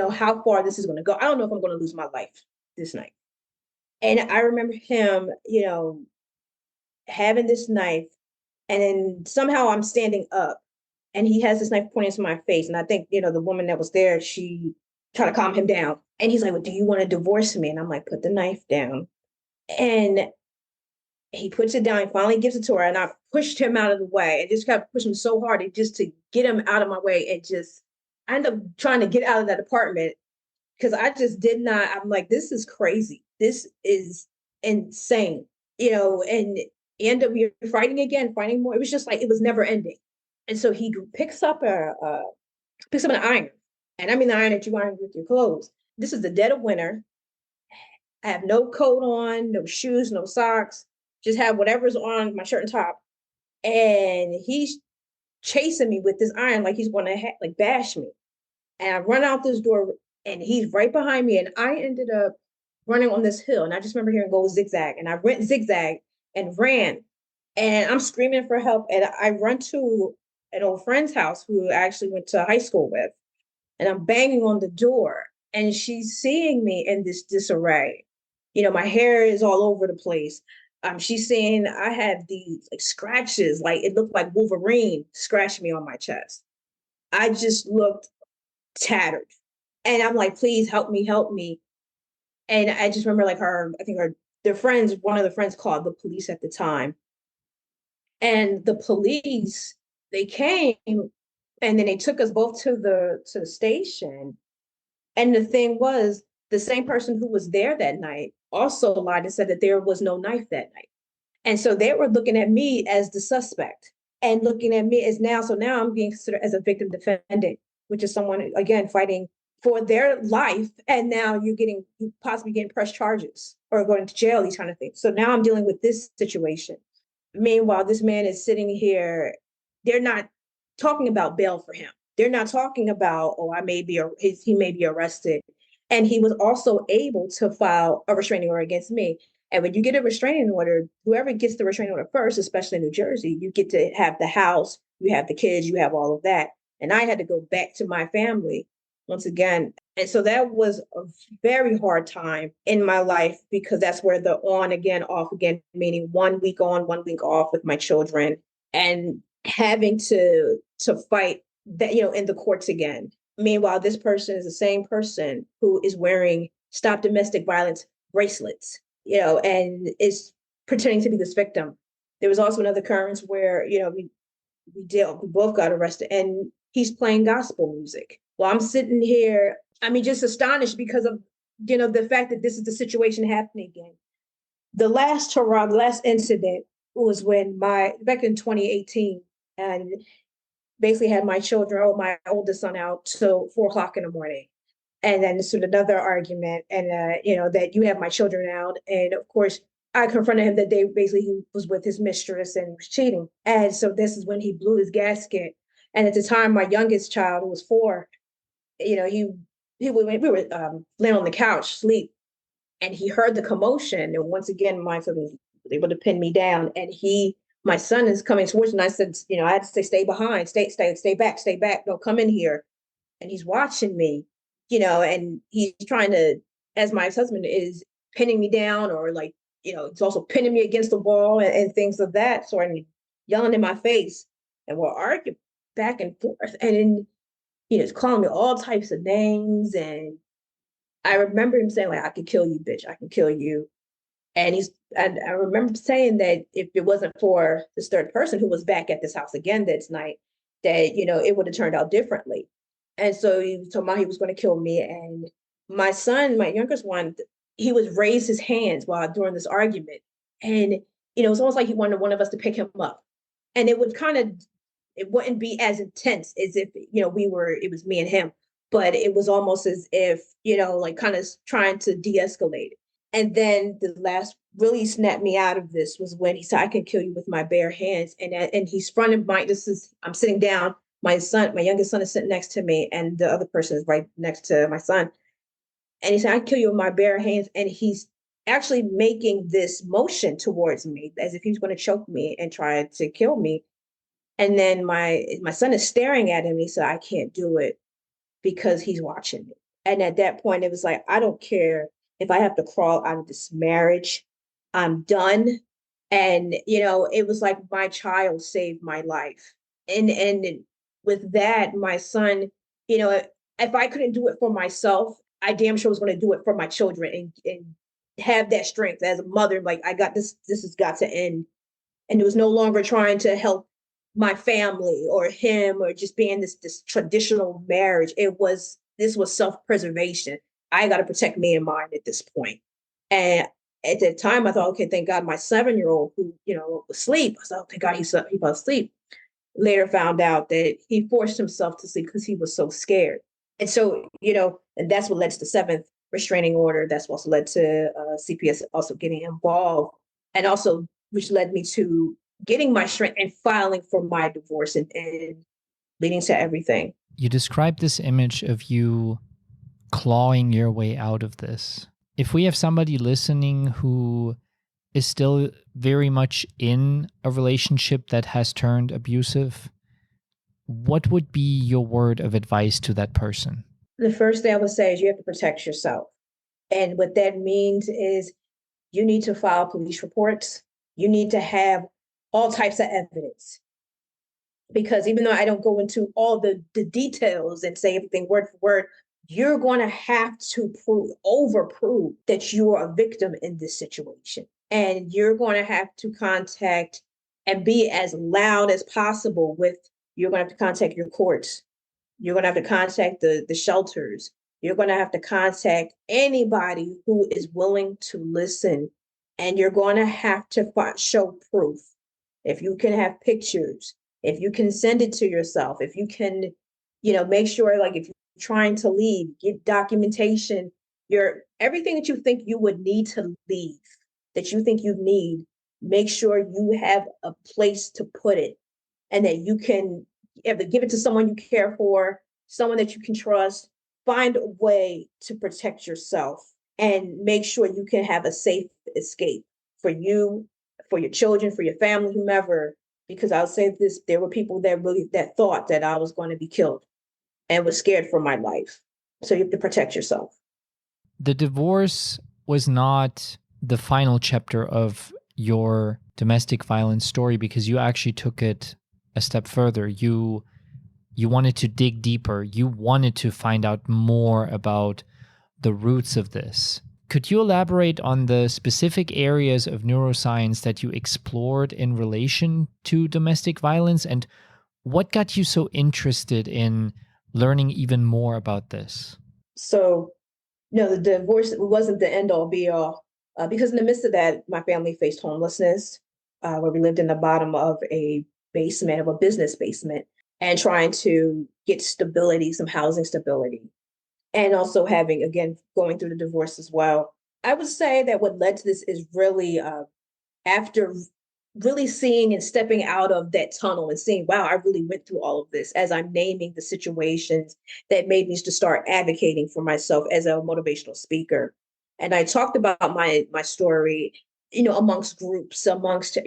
how far this is going to go. I don't know if I'm going to lose my life this night. And I remember him, having this knife, and then somehow I'm standing up, and he has this knife pointing to my face. And I think, the woman that was there, she tried to calm him down. And he's like, "Well, do you want to divorce me?" And I'm like, "Put the knife down." And he puts it down. He finally gives it to her, and I pushed him out of the way and just kept pushing so hard just to get him out of my way. And just I ended up trying to get out of that apartment because I just did not. I'm like, this is crazy. This is insane, and end up fighting again, fighting more. It was just like, it was never ending. And so he picks up an iron. And I mean the iron that you iron with your clothes. This is the dead of winter. I have no coat on, no shoes, no socks, just have whatever's on my shirt and top. And he's chasing me with this iron like he's going to like bash me. And I run out this door, and he's right behind me. And I ended up running on this hill. And I just remember hearing go zigzag. And I went zigzag and ran. And I'm screaming for help. And I run to an old friend's house who I actually went to high school with. And I'm banging on the door. And she's seeing me in this disarray. My hair is all over the place. She's saying I have these like scratches, like it looked like Wolverine scratched me on my chest. I just looked tattered. And I'm like, "Please help me, help me." And I just remember like one of the friends called the police at the time. And the police, they came, and then they took us both to the station. And the thing was, the same person who was there that night also lied and said that there was no knife that night. And so they were looking at me as the suspect and looking at me as so now I'm being considered as a victim defendant, which is someone, again, fighting for their life. And now you possibly getting pressed charges or going to jail, these kind of things. So now I'm dealing with this situation. Meanwhile, this man is sitting here. They're not talking about bail for him. They're not talking about, oh, he may be arrested. And he was also able to file a restraining order against me. And when you get a restraining order, whoever gets the restraining order first, especially in New Jersey, you get to have the house, you have the kids, you have all of that. And I had to go back to my family once again. And so that was a very hard time in my life because that's where the on again, off again, meaning 1 week on, 1 week off with my children and having to fight that, in the courts again. Meanwhile, this person is the same person who is wearing Stop Domestic Violence bracelets, and is pretending to be this victim. There was also another occurrence where, we both got arrested, and he's playing gospel music. Well, I'm sitting here, just astonished because of, the fact that this is the situation happening again. The last hurrah, the last incident was when back in 2018, and basically had my oldest son out till 4 o'clock in the morning. And then this was another argument, and that you have my children out. And of course, I confronted him that he was with his mistress and was cheating. And so this is when he blew his gasket. And at the time, my youngest child, who was 4, we were laying on the couch, sleep, and he heard the commotion. And once again, my son was able to pin me down. And my son is coming towards me. And I said, I had to say, stay behind, stay back, don't come in here. And he's watching me, and he's trying to, as my ex-husband is pinning me down, or like, it's also pinning me against the wall and things of that sort, and yelling in my face, and we'll argue back and forth. And then, he's calling me all types of names. And I remember him saying, like, I could kill you, bitch, I can kill you. And I remember saying that if it wasn't for this third person who was back at this house again that night, that, it would have turned out differently. And so he was talking about he was going to kill me. And my son, my youngest one, he was raised his hands while during this argument. And, it was almost like he wanted one of us to pick him up. And it wouldn't be as intense as if, it was me and him. But it was almost as if, like kind of trying to de-escalate it. And then the last really snapped me out of this was when he said, I can kill you with my bare hands. And he's fronting I'm sitting down. My youngest son is sitting next to me, and the other person is right next to my son. And he said, I can kill you with my bare hands. And he's actually making this motion towards me as if he's going to choke me and try to kill me. And then my son is staring at him. He said, I can't do it because he's watching me. And at that point, it was like, I don't care if I have to crawl out of this marriage, I'm done. And, it was like my child saved my life. And with that, my son, if I couldn't do it for myself, I damn sure was going to do it for my children and have that strength as a mother. Like, I got this has got to end. And it was no longer trying to help my family or him or just being this traditional marriage. This was self-preservation. I got to protect me and mine at this point. And at that time, I thought, okay, thank God my 7-year-old who, was asleep. I thought, thank God he fell asleep. Later found out that he forced himself to sleep because he was so scared. And so, and that's what led to the 7th restraining order. That's also led to CPS also getting involved, and also which led me to getting my strength and filing for my divorce and leading to everything. You described this image of you clawing your way out of this. If we have somebody listening who is still very much in a relationship that has turned abusive, what would be your word of advice to that person? The first thing I would say is you have to protect yourself. And what that means is you need to file police reports. You need to have all types of evidence. Because even though I don't go into all the details and say everything word for word, you're going to have to overprove that you are a victim in this situation. And you're going to have to contact and be as loud as possible you're going to have to contact your courts. You're going to have to contact the shelters. You're going to have to contact anybody who is willing to listen. And you're going to have to show proof. If you can have pictures, if you can send it to yourself, if you can, make sure, like, if you're trying to leave, get documentation, everything that you think you would need to leave, that you think you need, make sure you have a place to put it, and that you can either give it to someone you care for, someone that you can trust. Find a way to protect yourself and make sure you can have a safe escape for you, for your children, for your family, whomever. Because I'll say this, there were people that thought that I was going to be killed and was scared for my life. So you have to protect yourself. The divorce was not the final chapter of your domestic violence story, because you actually took it a step further. You You wanted to dig deeper. You wanted to find out more about the roots of this. Could you elaborate on the specific areas of neuroscience that you explored in relation to domestic violence, and what got you so interested in learning even more about this? So, the divorce wasn't the end all be all, because in the midst of that, my family faced homelessness, where we lived in the bottom of a basement, of a business basement, and trying to get stability, some housing stability, and also having, again, going through the divorce as well. I would say that what led to this is really after really seeing and stepping out of that tunnel and seeing, wow, I really went through all of this, as I'm naming the situations that made me to start advocating for myself as a motivational speaker. And I talked about my story, amongst groups, amongst,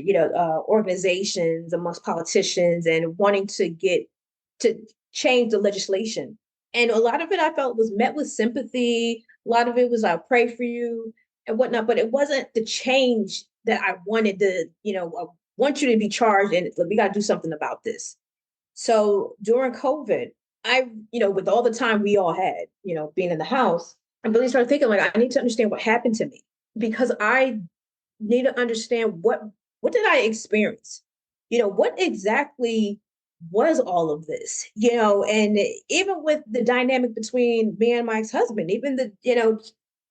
organizations, amongst politicians, and wanting to get to change the legislation. And a lot of it I felt was met with sympathy. A lot of it was, I pray for you and whatnot, but it wasn't the change that I wanted to, I want you to be charged and we got to do something about this. So during COVID, with all the time we all had, being in the house, I really started thinking, like, I need to understand what happened to me, because I need to understand what did I experience? What exactly was all of this? And even with the dynamic between me and my ex-husband, even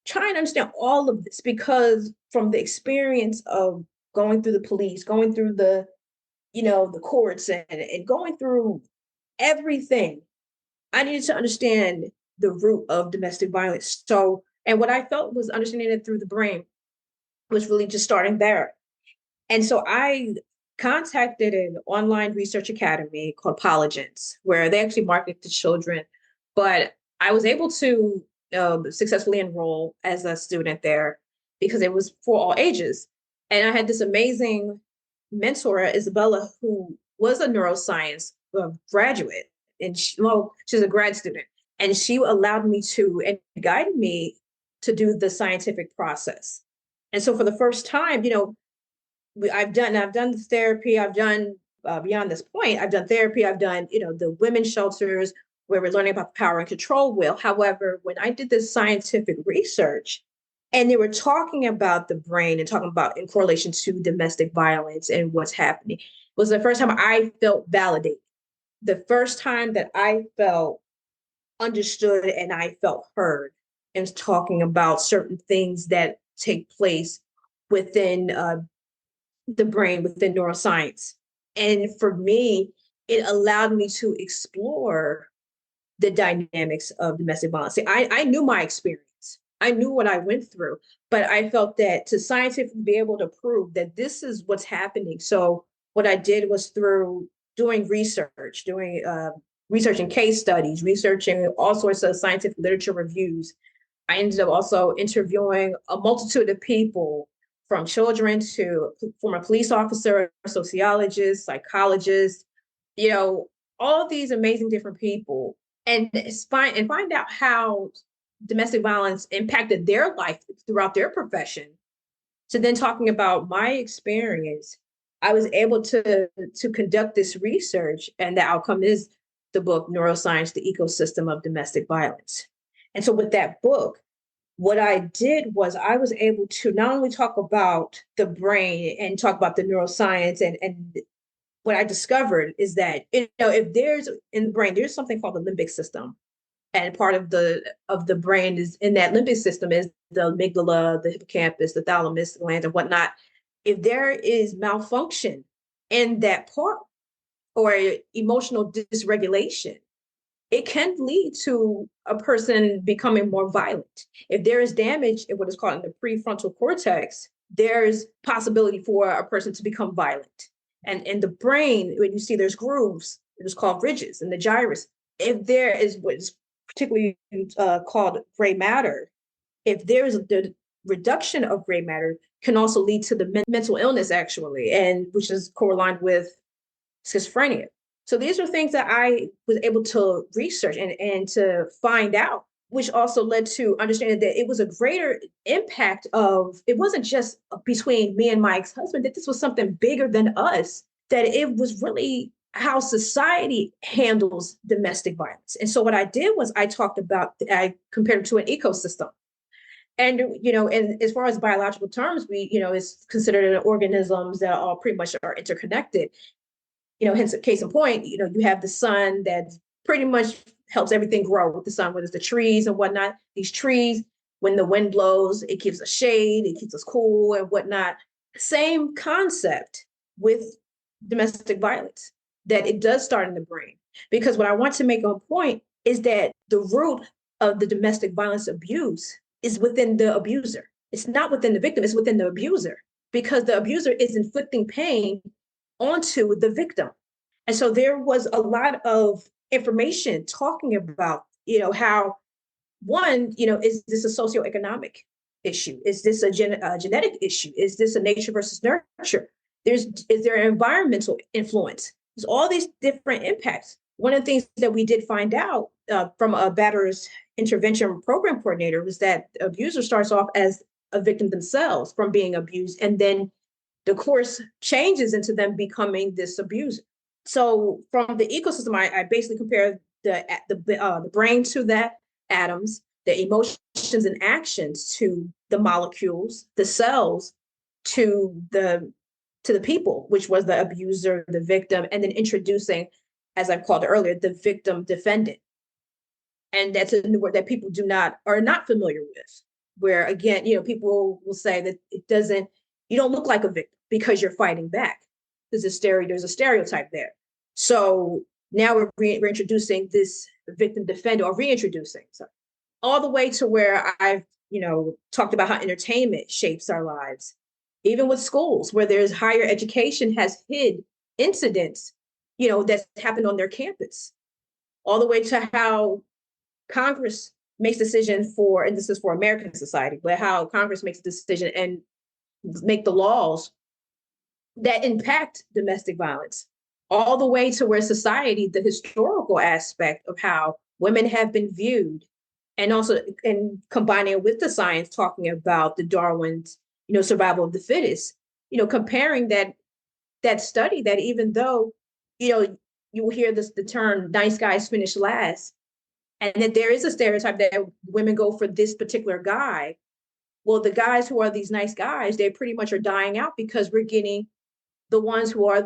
trying to understand all of this, because from the experience of going through the police, going through the courts, and going through everything, I needed to understand the root of domestic violence. So, and what I felt was understanding it through the brain was really just starting there. And so I contacted an online research academy called Poignant, where they actually market to children. But I was able to successfully enroll as a student there because it was for all ages. And I had this amazing mentor, Isabella, who was a neuroscience graduate, and she's a grad student. And she allowed me to and guided me to do the scientific process. And so for the first time, I've done this therapy. I've done beyond this point. I've done therapy. I've done the women's shelters where we're learning about the power and control wheel. However, when I did this scientific research, and they were talking about the brain and talking about in correlation to domestic violence and what's happening, was the first time I felt validated. The first time that I felt understood and I felt heard, and talking about certain things that take place within the brain, within neuroscience. And for me, it allowed me to explore the dynamics of domestic violence. See, I knew my experience. I knew what I went through, but I felt that to scientifically be able to prove that this is what's happening. So what I did was through doing research, researching case studies, researching all sorts of scientific literature reviews. I ended up also interviewing a multitude of people, from children to former police officer, sociologists, psychologists, all these amazing different people, and find out how domestic violence impacted their life throughout their profession. So then talking about my experience, I was able to conduct this research, and the outcome is the book Neuroscience, the Ecosystem of Domestic Violence. And so with that book, what I did was I was able to not only talk about the brain and talk about the neuroscience, and what I discovered is that, if there's in the brain, there's something called the limbic system. And part of the brain is in that limbic system is the amygdala, the hippocampus, the thalamus gland, and whatnot. If there is malfunction in that part, or emotional dysregulation, it can lead to a person becoming more violent. If there is damage in what is called in the prefrontal cortex, there's possibility for a person to become violent. And in the brain, when you see there's grooves, it's called ridges, and the gyrus. If there is what's particularly called gray matter, if there is the reduction of gray matter, can also lead to the mental illness, actually, and which is correlated with schizophrenia. So these are things that I was able to research and to find out, which also led to understanding that it was a greater impact of, it wasn't just between me and my ex-husband, that this was something bigger than us, that it was really how society handles domestic violence. And so what I did was I compared it to an ecosystem. And, and as far as biological terms, it's considered organisms that all pretty much are interconnected. Hence, case in point, you have the sun that pretty much helps everything grow with the sun, whether it's the trees and whatnot. These trees, when the wind blows, it gives us shade, it keeps us cool and whatnot. Same concept with domestic violence, that it does start in the brain. Because what I want to make a point is that the root of the domestic violence abuse is within the abuser. It's not within the victim, it's within the abuser, because the abuser is inflicting pain onto the victim. And so there was a lot of information talking about, how one, is this a socioeconomic issue? Is this a genetic issue? Is this a nature versus nurture? Is there an environmental influence? There's all these different impacts. One of the things that we did find out from a batterer's intervention program coordinator was that the abuser starts off as a victim themselves from being abused, and then the course changes into them becoming this abuser. So from the ecosystem, I basically compare the brain to the atoms, the emotions and actions to the molecules, the cells to the people, which was the abuser, the victim, and then introducing, as I called it earlier, the victim defendant. And that's a new word that people are not familiar with, where again, people will say that you don't look like a victim because you're fighting back. There's a stereotype there. So now we're reintroducing this victim defender, or reintroducing, all the way to where I've, talked about how entertainment shapes our lives, even with schools, where there's higher education has hid incidents, that's happened on their campus, all the way to how Congress makes decisions and this is for American society, but how Congress makes a decision and make the laws that impact domestic violence, all the way to where society, the historical aspect of how women have been viewed, and also combining it with the science, talking about the Darwin's, survival of the fittest, comparing that study, that even though, you will hear the term nice guys finish last, and that there is a stereotype that women go for this particular guy. Well, the guys who are these nice guys, they pretty much are dying out, because we're getting the ones who are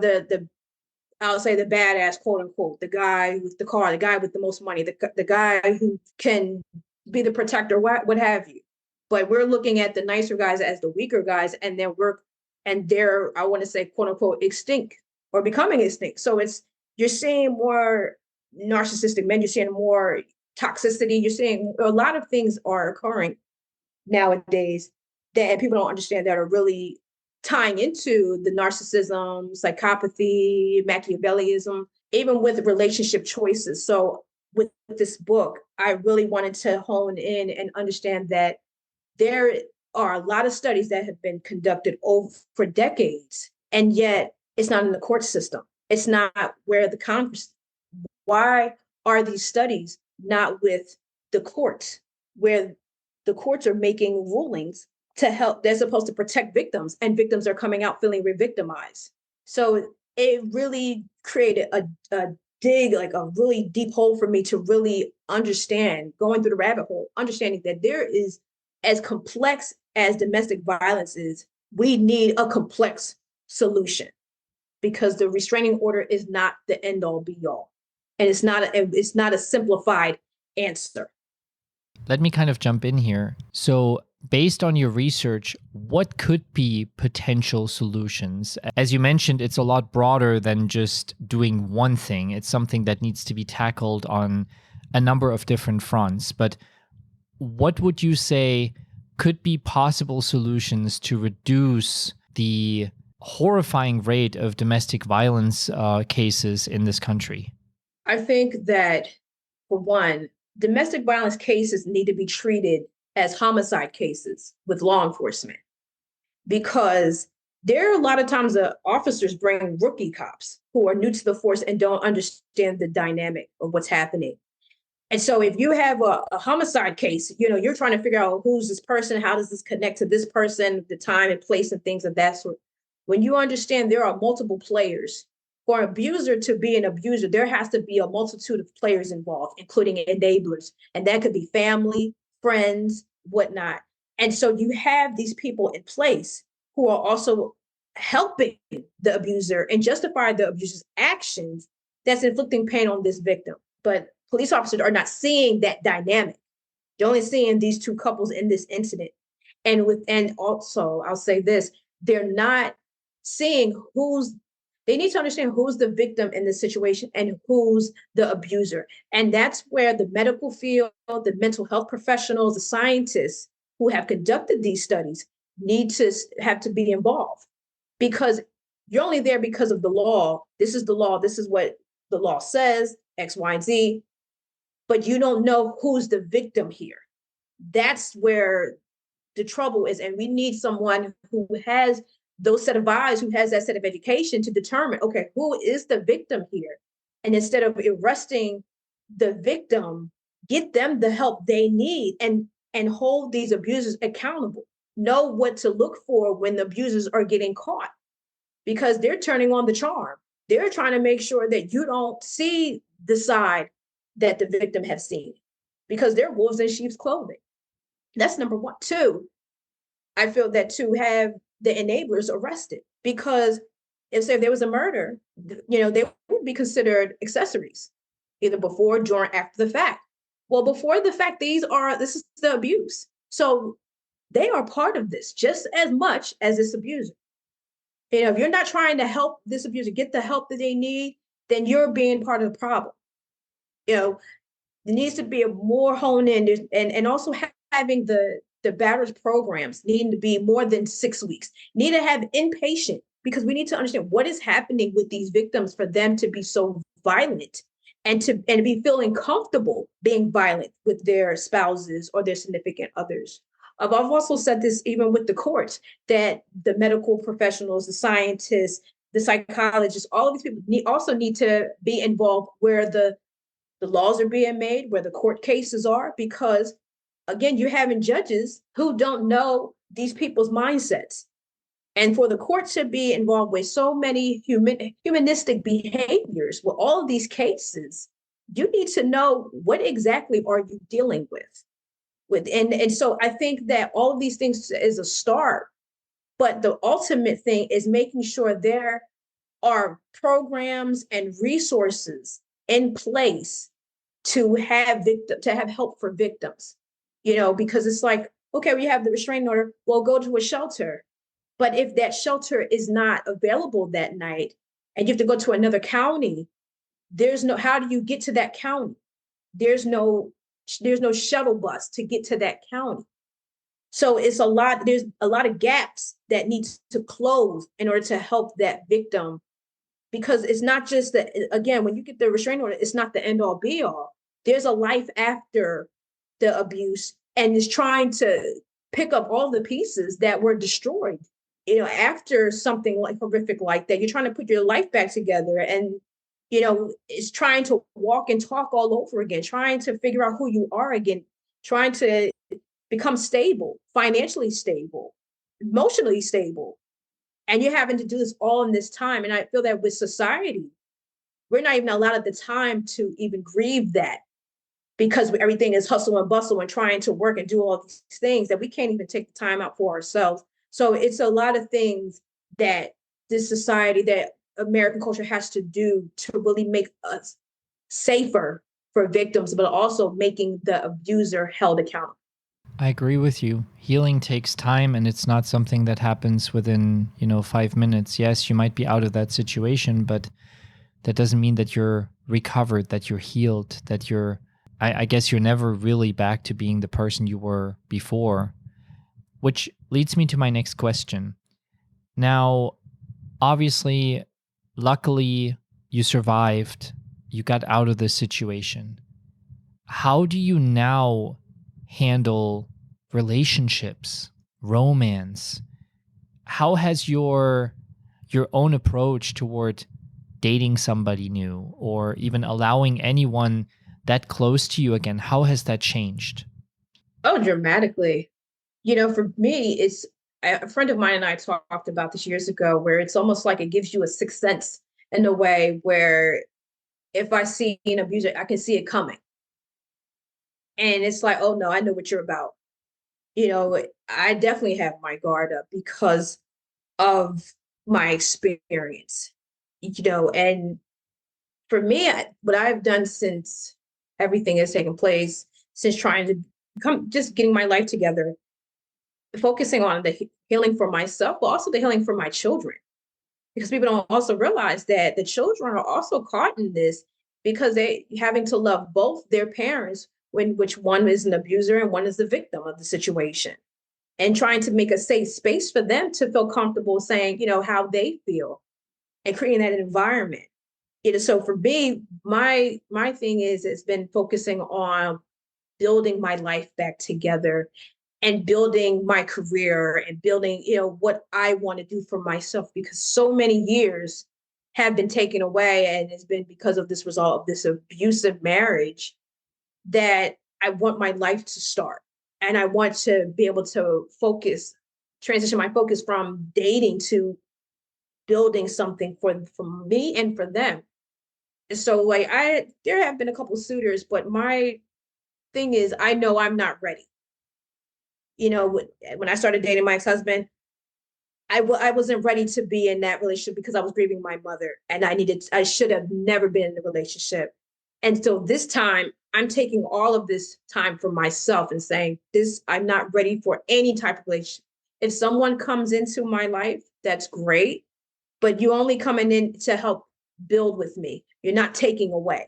I'll say the badass, quote unquote, the guy with the car, the guy with the most money, the guy who can be the protector, what have you. But we're looking at the nicer guys as the weaker guys, and they're, I want to say, quote unquote, extinct or becoming extinct. So you're seeing more narcissistic men, you're seeing more toxicity, you're seeing a lot of things are occurring nowadays that people don't understand, that are really tying into the narcissism, psychopathy, Machiavellism, even with relationship choices. So with this book, I really wanted to hone in and understand that there are a lot of studies that have been conducted for decades, and yet it's not in the court system. It's not where the Congress. Why are these studies not with the courts, where the courts are making rulings to help? They're supposed to protect victims, and victims are coming out feeling re-victimized. So it really created a really deep hole for me to really understand, going through the rabbit hole, understanding that there is, as complex as domestic violence is, we need a complex solution, because the restraining order is not the end all be all. And it's not a simplified answer. Let me kind of jump in here. So based on your research, what could be potential solutions? As you mentioned, it's a lot broader than just doing one thing. It's something that needs to be tackled on a number of different fronts. But what would you say could be possible solutions to reduce the horrifying rate of domestic violence cases in this country? I think that, for one, domestic violence cases need to be treated as homicide cases with law enforcement, because there are a lot of times that officers bring rookie cops who are new to the force and don't understand the dynamic of what's happening. And so if you have a homicide case, you're trying to figure out who's this person, how does this connect to this person, the time and place and things of that sort. When you understand there are multiple players For an abuser to be an abuser, there has to be a multitude of players involved, including enablers. And that could be family, friends, whatnot. And so you have these people in place who are also helping the abuser and justify the abuser's actions that's inflicting pain on this victim. But police officers are not seeing that dynamic. They're only seeing these two couples in this incident. And also I'll say this, they're not seeing they need to understand who's the victim in this situation and who's the abuser. And that's where the medical field, the mental health professionals, the scientists who have conducted these studies need to have to be involved, because you're only there because of the law. This is the law. This is what the law says, X, Y, and Z, but you don't know who's the victim here. That's where the trouble is. And we need someone who has those set of eyes, who has that set of education to determine, okay, who is the victim here? And instead of arresting the victim, get them the help they need and hold these abusers accountable. Know what to look for when the abusers are getting caught, because they're turning on the charm. They're trying to make sure that you don't see the side that the victim has seen, because they're wolves in sheep's clothing. That's number one. Two, I feel that to have the enablers arrested, because if there was a murder, they would be considered accessories, either before, during, after the fact. Well, before the fact, this is the abuse. So they are part of this just as much as this abuser. If you're not trying to help this abuser get the help that they need, then you're being part of the problem. There needs to be a more honed in, and also having the batter's programs needing to be more than 6 weeks. Need to have inpatient, because we need to understand what is happening with these victims for them to be so violent and to be feeling comfortable being violent with their spouses or their significant others. I've also said this even with the courts, that the medical professionals, the scientists, the psychologists, all of these people also need to be involved where the laws are being made, where the court cases are, because again, you're having judges who don't know these people's mindsets. And for the court to be involved with so many humanistic behaviors with all of these cases, you need to know what exactly are you dealing with. And so I think that all of these things is a start, but the ultimate thing is making sure there are programs and resources in place to have help for victims, because it's like, okay, we have the restraining order, well, go to a shelter. But if that shelter is not available that night and you have to go to another county, how do you get to that county? There's no shuttle bus to get to that county. So there's a lot of gaps that needs to close in order to help that victim, because it's not just that, again, when you get the restraining order, it's not the end all be all. There's a life after the abuse, and is trying to pick up all the pieces that were destroyed, after something like horrific like that. You're trying to put your life back together, and, it's trying to walk and talk all over again, trying to figure out who you are again, trying to become stable, financially stable, emotionally stable. And you're having to do this all in this time. And I feel that with society, we're not even allowed the time to even grieve that, because everything is hustle and bustle and trying to work and do all these things, that we can't even take the time out for ourselves. So it's a lot of things that this society, that American culture has to do to really make us safer for victims, but also making the abuser held accountable. I agree with you. Healing takes time, and it's not something that happens within, 5 minutes. Yes, you might be out of that situation, but that doesn't mean that you're recovered, that you're healed, that I guess you're never really back to being the person you were before. Which leads me to my next question. Now, obviously, luckily, you survived. You got out of this situation. How do you now handle relationships, romance? How has your own approach toward dating somebody new, or even allowing anyone that close to you again, how has that changed? Oh, dramatically. For me, it's a friend of mine and I talked about this years ago, where it's almost like it gives you a sixth sense in a way where if I see an abuser, I can see it coming. And it's like, oh no, I know what you're about. I definitely have my guard up because of my experience, and for me, what I've done since everything has taken place, since trying to come, just getting my life together, focusing on the healing for myself, but also the healing for my children. Because people don't also realize that the children are also caught in this because they having to love both their parents when which one is an abuser and one is the victim of the situation. And trying to make a safe space for them to feel comfortable saying, how they feel and creating that environment. So for me, my thing is it's been focusing on building my life back together and building my career and building, what I want to do for myself because so many years have been taken away and it's been because of this result of this abusive marriage that I want my life to start. And I want to be able to transition my focus from dating to building something for me and for them. So like there have been a couple suitors, but my thing is I know I'm not ready. When I started dating my ex-husband, I wasn't ready to be in that relationship because I was grieving my mother and I should have never been in the relationship. And so this time I'm taking all of this time for myself and saying I'm not ready for any type of relationship. If someone comes into my life, that's great, but you only coming in to help build with me. You're not taking away.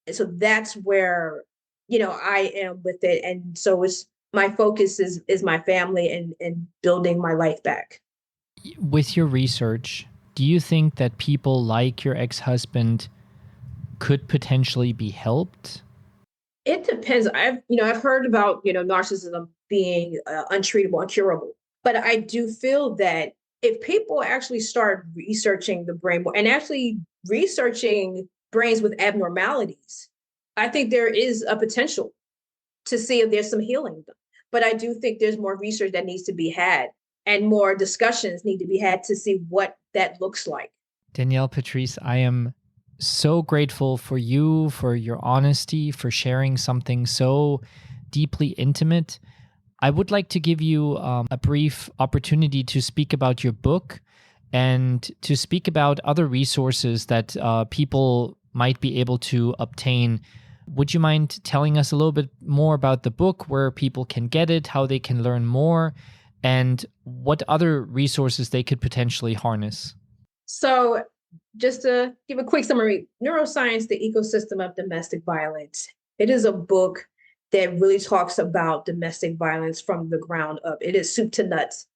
And so that's where, I am with it. And so it's my focus is my family and building my life back. With your research, do you think that people like your ex-husband could potentially be helped? It depends. I've heard about, narcissism being untreatable, incurable. But I do feel that if people actually start researching the brain more and actually researching brains with abnormalities, I think there is a potential to see if there's some healing. But I do think there's more research that needs to be had and more discussions need to be had to see what that looks like. Danielle Patrice, I am so grateful for you, for your honesty, for sharing something so deeply intimate. I would like to give you a brief opportunity to speak about your book and to speak about other resources that people might be able to obtain. Would you mind telling us a little bit more about the book, where people can get it, how they can learn more, and what other resources they could potentially harness? So, just to give a quick summary, Neuroscience, the Ecosystem of Domestic Violence. It is a book that really talks about domestic violence from the ground up. It is soup to nuts.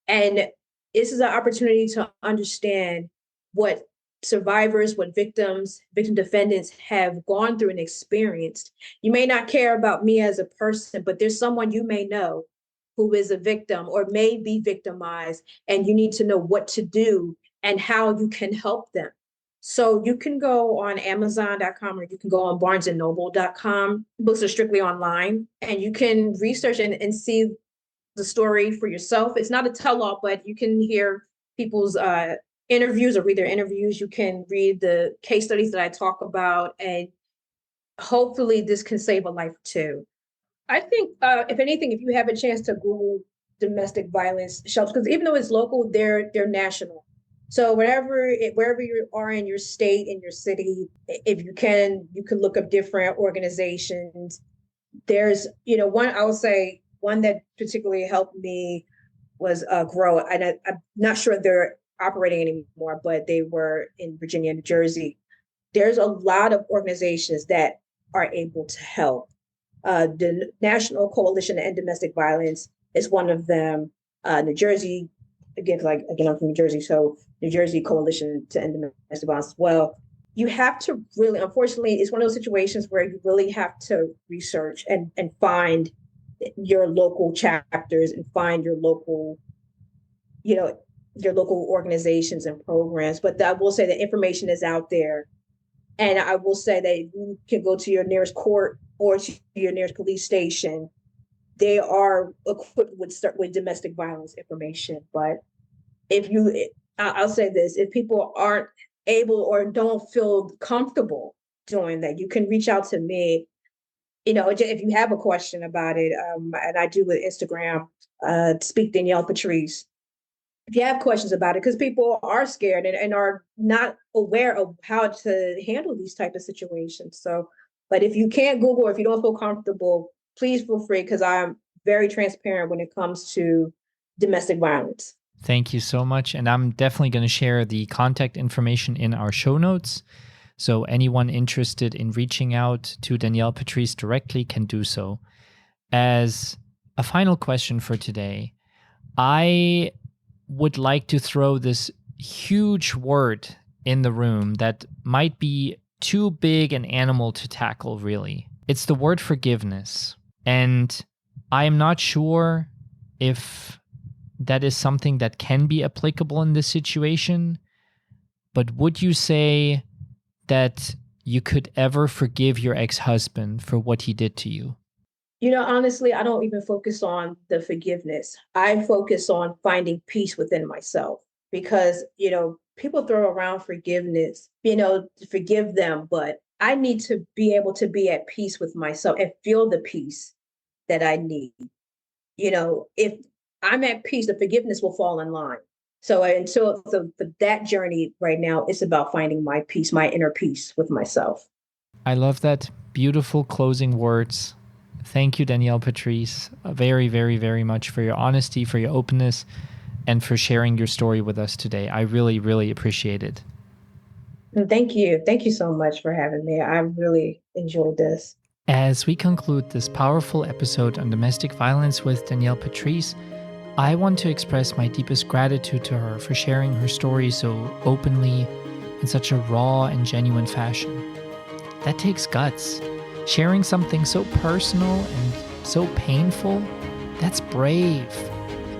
And this is an opportunity to understand what survivors, what victim defendants have gone through and experienced. You may not care about me as a person, but there's someone you may know who is a victim or may be victimized, and you need to know what to do and how you can help them. So you can go on Amazon.com or you can go on BarnesandNoble.com. Books are strictly online, and you can research and see the story for yourself. It's not a tell-all, but you can hear people's interviews or read their interviews. You can read the case studies that I talk about, and hopefully this can save a life too. I think, if anything, if you have a chance to Google domestic violence shelters, because even though it's local, they're national. So wherever you are in your state, in your city, if you can look up different organizations. There's, one I will say one that particularly helped me was Grow, and I'm not sure they're operating anymore, but they were in Virginia and New Jersey. There's a lot of organizations that are able to help. The National Coalition to End Domestic Violence is one of them. New Jersey, again, I'm from New Jersey, so New Jersey Coalition to End Domestic Violence as well. You have to really, unfortunately, it's one of those situations where you really have to research and find your local chapters and find your local organizations and programs. But I will say that information is out there. And I will say that you can go to your nearest court or to your nearest police station. They are equipped with domestic violence information. But I'll say this, if people aren't able or don't feel comfortable doing that, you can reach out to me. If you have a question about it, and I do with Instagram, speak Danielle Patrice. If you have questions about it, because people are scared and are not aware of how to handle these type of situations. So, but if you can't Google, or if you don't feel comfortable, please feel free, because I'm very transparent when it comes to domestic violence. Thank you so much. And I'm definitely going to share the contact information in our show notes. So anyone interested in reaching out to Danielle Patrice directly can do so. As a final question for today, I would like to throw this huge word in the room that might be too big an animal to tackle, really. It's the word forgiveness. And I am not sure if that is something that can be applicable in this situation, but would you say that you could ever forgive your ex-husband for what he did to you? Honestly, I don't even focus on the forgiveness. I focus on finding peace within myself, because, people throw around forgiveness, to forgive them, but I need to be able to be at peace with myself and feel the peace that I need. If I'm at peace, the forgiveness will fall in line. So for that journey right now, it's about finding my peace, my inner peace with myself. I love that. Beautiful closing words. Thank you, Danielle Patrice, very, very, very much for your honesty, for your openness, and for sharing your story with us today. I really, really appreciate it. And thank you. Thank you so much for having me. I really enjoyed this. As we conclude this powerful episode on domestic violence with Danielle Patrice, I want to express my deepest gratitude to her for sharing her story so openly, in such a raw and genuine fashion. That takes guts. Sharing something so personal and so painful, that's brave.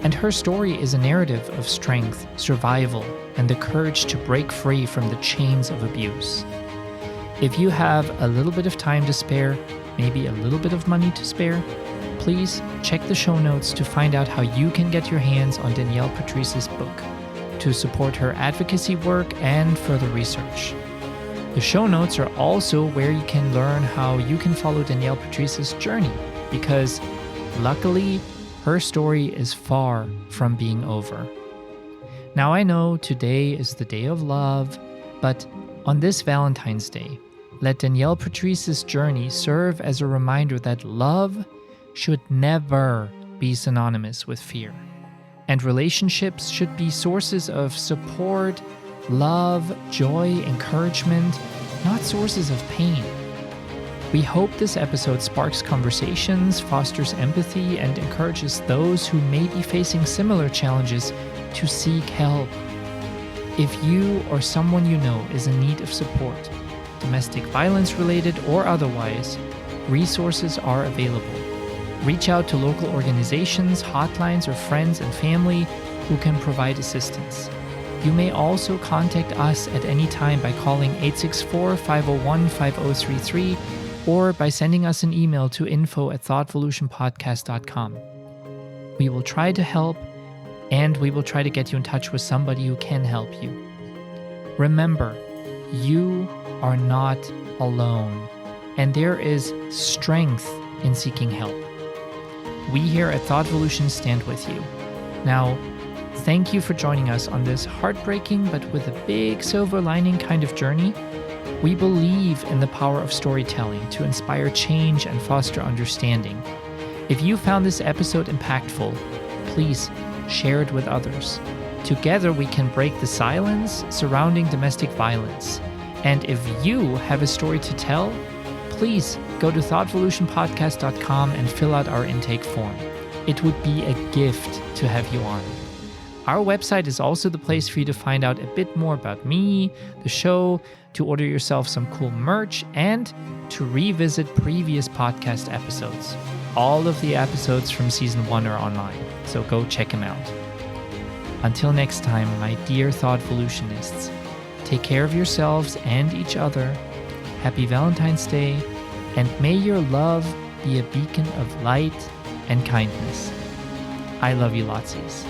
And her story is a narrative of strength, survival, and the courage to break free from the chains of abuse. If you have a little bit of time to spare, maybe a little bit of money to spare, please check the show notes to find out how you can get your hands on Danielle Patrice's book to support her advocacy work and further research. The show notes are also where you can learn how you can follow Danielle Patrice's journey, because luckily, her story is far from being over. Now I know today is the day of love, but on this Valentine's Day, let Danielle Patrice's journey serve as a reminder that love should never be synonymous with fear. And relationships should be sources of support, love, joy, encouragement, not sources of pain. We hope this episode sparks conversations, fosters empathy, and encourages those who may be facing similar challenges to seek help. If you or someone you know is in need of support, domestic violence related or otherwise, resources are available. Reach out to local organizations, hotlines, or friends and family who can provide assistance. You may also contact us at any time by calling 864-501-5033 or by sending us an email to info@thoughtvolutionpodcast.com. We will try to help, and we will try to get you in touch with somebody who can help you. Remember, you are not alone, and there is strength in seeking help. We here at ThoughtVolution stand with you. Now, thank you for joining us on this heartbreaking but with a big silver lining kind of journey. We believe in the power of storytelling to inspire change and foster understanding. If you found this episode impactful, please share it with others. Together we can break the silence surrounding domestic violence. And if you have a story to tell, please go to ThoughtVolutionPodcast.com and fill out our intake form. It would be a gift to have you on. Our website is also the place for you to find out a bit more about me, the show, to order yourself some cool merch, and to revisit previous podcast episodes. All of the episodes from season 1 are online, so go check them out. Until next time, my dear ThoughtVolutionists, take care of yourselves and each other. Happy Valentine's Day, and may your love be a beacon of light and kindness. I love you lotsies.